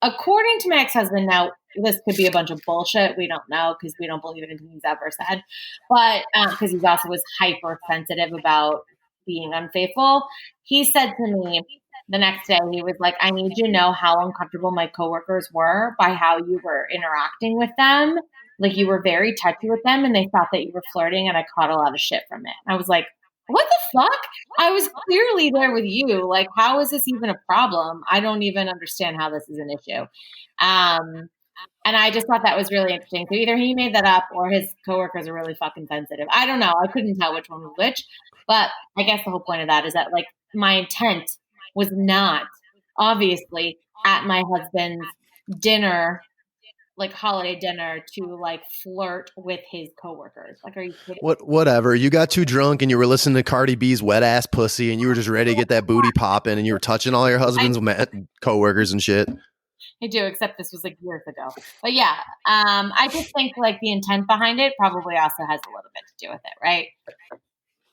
according to my ex-husband, now this could be a bunch of bullshit. We don't know because we don't believe anything he's ever said. But because he's also was hypersensitive about being unfaithful. He said to me the next day, he was like, I need you to know how uncomfortable my coworkers were by how you were interacting with them. Like you were very touchy with them and they thought that you were flirting and I caught a lot of shit from it. I was like, what the fuck? I was clearly there with you. Like, how is this even a problem? I don't even understand how this is an issue. And I just thought that was really interesting. So either he made that up or his coworkers are really fucking sensitive. I don't know. I couldn't tell which one was which. But I guess the whole point of that is that like my intent was not obviously at my husband's dinner, like holiday dinner, to like flirt with his coworkers. Like, are you kidding? Whatever. You got too drunk and you were listening to Cardi B's wet ass pussy and you were just ready to get that booty popping and you were touching all your husband's coworkers and shit. I do, except this was like years ago. But yeah, I just think like the intent behind it probably also has a little bit to do with it, right?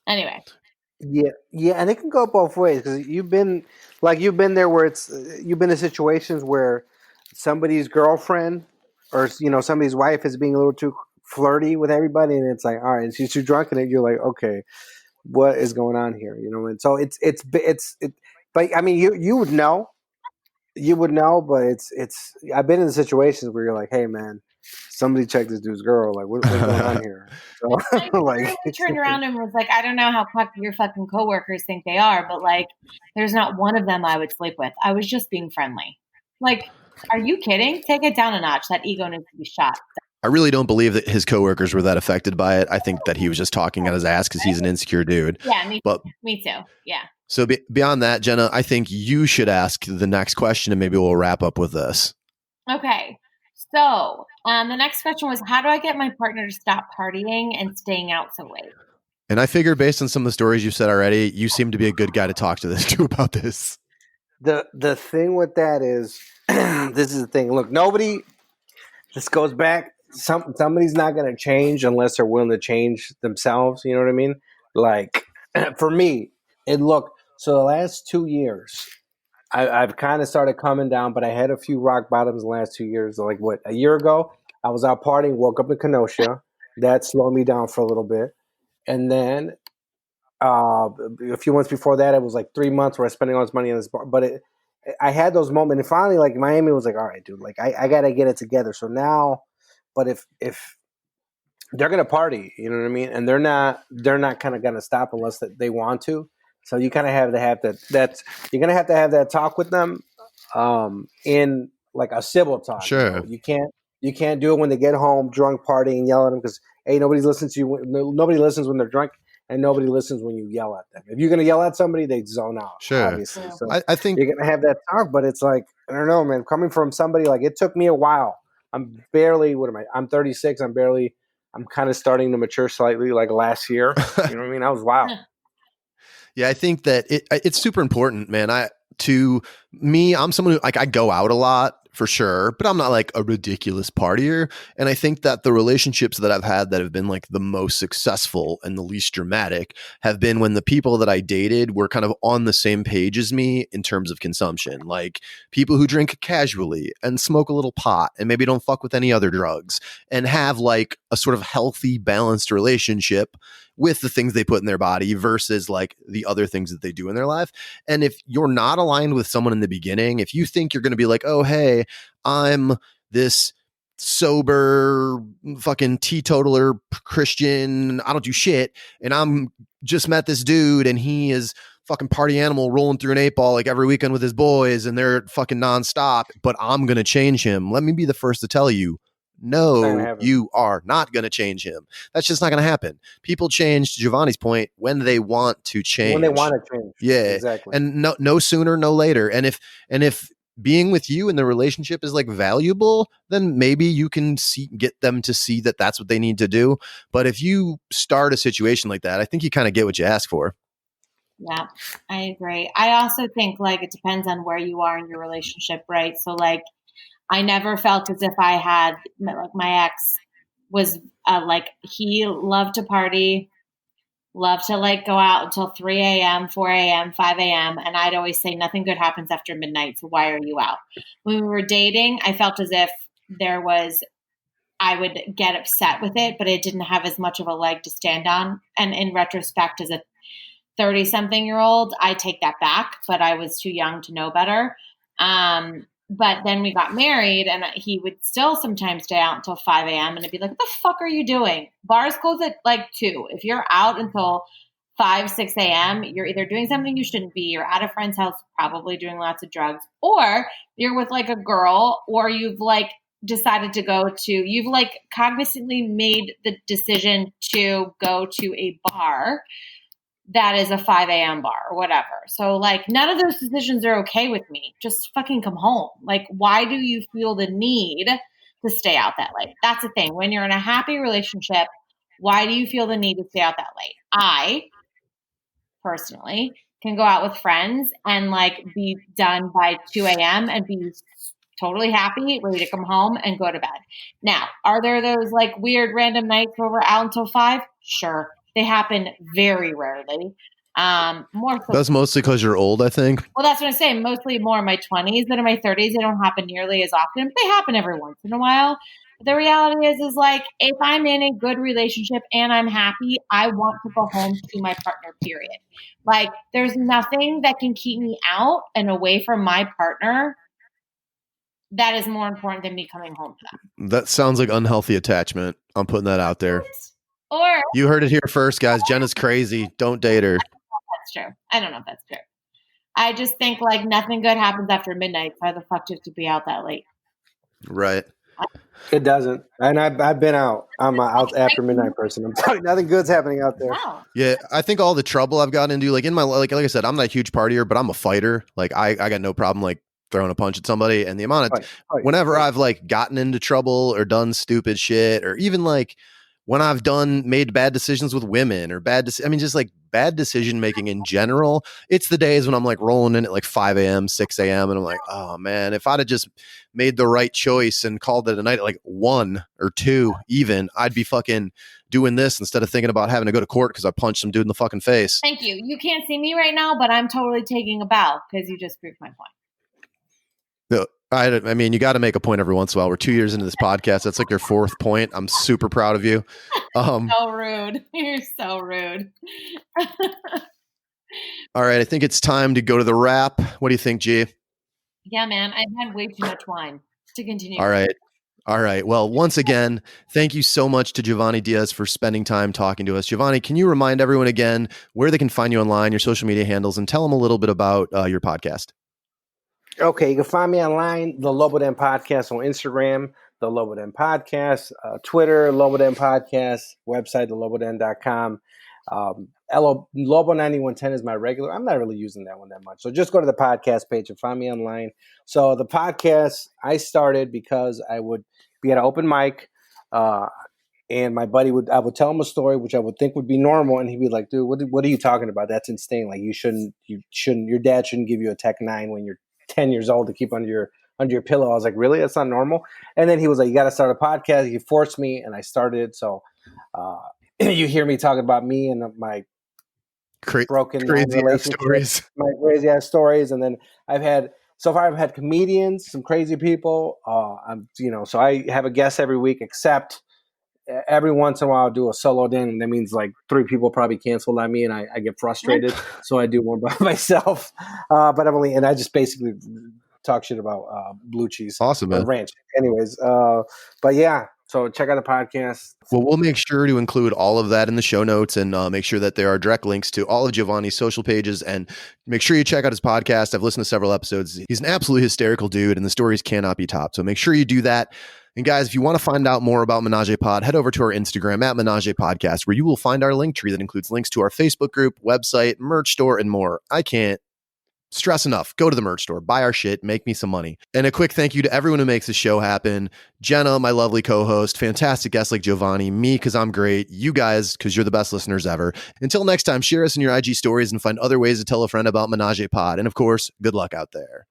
Anyway. Yeah, and it can go both ways because you've been there where you've been in situations where somebody's girlfriend or somebody's wife is being a little too flirty with everybody, and it's like, all right, and she's too drunk, and you're like, okay, what is going on here? And so it's but I mean, you would know, but it's I've been in situations where you're like, hey man, somebody check this dude's girl, like what's going on here? So, like he turned around and was like, I don't know how your fucking coworkers think they are, but like there's not one of them I would sleep with. I was just being friendly. Like, are you kidding? Take it down a notch. That ego needs to be shot. I really don't believe that his coworkers were that affected by it. I think that he was just talking on his ass because he's an insecure dude. Yeah, me too. Yeah. So beyond that, Jenna, I think you should ask the next question and maybe we'll wrap up with this. Okay. So the next question was, how do I get my partner to stop partying and staying out so late? And I figure based on some of the stories you've said already, you seem to be a good guy to talk to this to about this. The thing with that is, this is the thing. Look, this goes back. Somebody's not going to change unless they're willing to change themselves. You know what I mean? Like for me, so the last 2 years, I've kind of started coming down, but I had a few rock bottoms the last 2 years. Like a year ago, I was out partying, woke up in Kenosha. That slowed me down for a little bit. And then a few months before that, it was like 3 months where I was spending all this money on this bar. But I had those moments. And finally, like Miami was like, all right, dude, like I got to get it together. So now, but if they're going to party, you know what I mean? And they're not kind of going to stop unless they want to. So you kind of have to have that. You're gonna have to have that talk with them, in like a civil talk. Sure. You can't do it when they get home drunk, partying, and yell at them because nobody listens to you. Nobody listens when they're drunk, and nobody listens when you yell at them. If you're gonna yell at somebody, they zone out. Sure. Obviously. So I think you're gonna have that talk, but it's like I don't know, man. Coming from somebody like it took me a while. I'm barely. What am I? I'm 36. I'm kind of starting to mature slightly. Like last year, you know what I mean? That was wild. Yeah, I think that it's super important, man. I'm someone who like I go out a lot for sure, but I'm not like a ridiculous partier. And I think that the relationships that I've had that have been like the most successful and the least dramatic have been when the people that I dated were kind of on the same page as me in terms of consumption. Like people who drink casually and smoke a little pot and maybe don't fuck with any other drugs and have like a sort of healthy, balanced relationship with the things they put in their body versus like the other things that they do in their life. And if you're not aligned with someone in the beginning, if you think you're going to be like, oh, hey, I'm this sober fucking teetotaler Christian, I don't do shit, and I'm just met this dude and he is fucking party animal rolling through an 8-ball like every weekend with his boys and they're fucking nonstop, but I'm going to change him. Let me be the first to tell you, no, you are not going to change him. That's just not going to happen. People change, to Jhovany's point, when they want to change. When they want to change. Yeah. Exactly. And no sooner, no later. And if being with you in the relationship is like valuable, then maybe you can get them to see that that's what they need to do. But if you start a situation like that, I think you kind of get what you ask for. Yeah, I agree. I also think like it depends on where you are in your relationship, right? So like I never felt as if I had like my ex was like he loved to party, loved to like go out until 3 a.m., 4 a.m., 5 a.m. And I'd always say nothing good happens after midnight. So why are you out? When we were dating, I felt as if I would get upset with it, but it didn't have as much of a leg to stand on. And in retrospect, as a 30-something-year-old, I take that back, but I was too young to know better. But then we got married and he would still sometimes stay out until 5 a.m. and I'd be like, what the fuck are you doing? Bars close at like 2. If you're out until 5, 6 a.m., you're either doing something you shouldn't be, you're at a friend's house, probably doing lots of drugs, or you're with like a girl, or you've like decided to you've like cognizantly made the decision to go to a bar that is a 5 a.m. bar or whatever. So like none of those decisions are okay with me. Just fucking come home. Like, why do you feel the need to stay out that late? That's the thing. When you're in a happy relationship, why do you feel the need to stay out that late? I personally can go out with friends and like be done by 2 a.m. and be totally happy, ready to come home and go to bed. Now, are there those like weird random nights where we're out until 5? Sure. They happen very rarely. More so. That's mostly because you're old, I think. Well, that's what I'm saying. Mostly more in my 20s than in my 30s. They don't happen nearly as often, but they happen every once in a while. But the reality is like, if I'm in a good relationship and I'm happy, I want to go home to my partner, period. Like, there's nothing that can keep me out and away from my partner that is more important than me coming home to them. That sounds like unhealthy attachment. I'm putting that out there. Or you heard it here first, guys. Jenna's crazy. Don't date her. That's true. I don't know if that's true. I just think like nothing good happens after midnight. Why the fuck do you have to be out that late? Right. It doesn't. And I've been out. I'm an out after midnight person. I'm telling you, nothing good's happening out there. Wow. Yeah, I think all the trouble I've gotten into, like in my like I said, I'm not a huge partier, but I'm a fighter. Like I got no problem like throwing a punch at somebody. And the amount of whenever I've like gotten into trouble or done stupid shit, or even like when I've made bad decisions with women or just like bad decision making in general, it's the days when I'm like rolling in at like 5 a.m., 6 a.m. And I'm like, oh man, if I'd have just made the right choice and called it a night at like 1 or 2 even, I'd be fucking doing this instead of thinking about having to go to court because I punched some dude in the fucking face. Thank you. You can't see me right now, but I'm totally taking a bow because you just proved my point. No, I mean, you got to make a point every once in a while. We're 2 years into this podcast. That's like your 4th point. I'm super proud of you. So rude. You're so rude. All right. I think it's time to go to the wrap. What do you think, G? Yeah, man. I've had way too much wine to continue. All right. All right. Well, once again, thank you so much to Jhovany Diaz for spending time talking to us. Jhovany, can you remind everyone again where they can find you online, your social media handles, and tell them a little bit about your podcast? Okay, you can find me online, the Lobo Den Podcast on Instagram, the Lobo Den Podcast, Twitter, Lobo Den Podcast, website, theloboden.com. Lobo 9110 is my regular. I'm not really using that one that much. So just go to the podcast page and find me online. So the podcast I started because I would be at an open mic, and my buddy I would tell him a story which I would think would be normal, and he'd be like, "Dude, what are you talking about? That's insane. Like you shouldn't. Your dad shouldn't give you a Tech 9 when you're 10 years old to keep under your pillow." I was like, really? That's not normal. And then he was like, you got to start a podcast. He forced me and I started. So you hear me talking about me and my broken crazy ass stories, my crazy ass stories. And then I've had comedians, some crazy people. So I have a guest every week, except every once in a while I'll do a solo den, and that means like 3 people probably canceled on me, and I get frustrated, so I do one by myself. But I just basically talk shit about blue cheese, awesome, man. Ranch. Anyways, but yeah, So check out the podcast. Well, we'll make sure to include all of that in the show notes and make sure that there are direct links to all of Jhovany's social pages, and make sure you check out his podcast. I've listened to several episodes. He's an absolutely hysterical dude, and the stories cannot be topped. So make sure you do that. And guys, if you want to find out more about Menage-A-Pod, head over to our Instagram at Menage-A-Podcast, where you will find our link tree that includes links to our Facebook group, website, merch store, and more. I can't stress enough. Go to the merch store, buy our shit, make me some money. And a quick thank you to everyone who makes this show happen. Jenna, my lovely co-host, fantastic guests like Jhovany, me because I'm great, you guys because you're the best listeners ever. Until next time, share us in your IG stories and find other ways to tell a friend about Menage-A-Pod. And of course, good luck out there.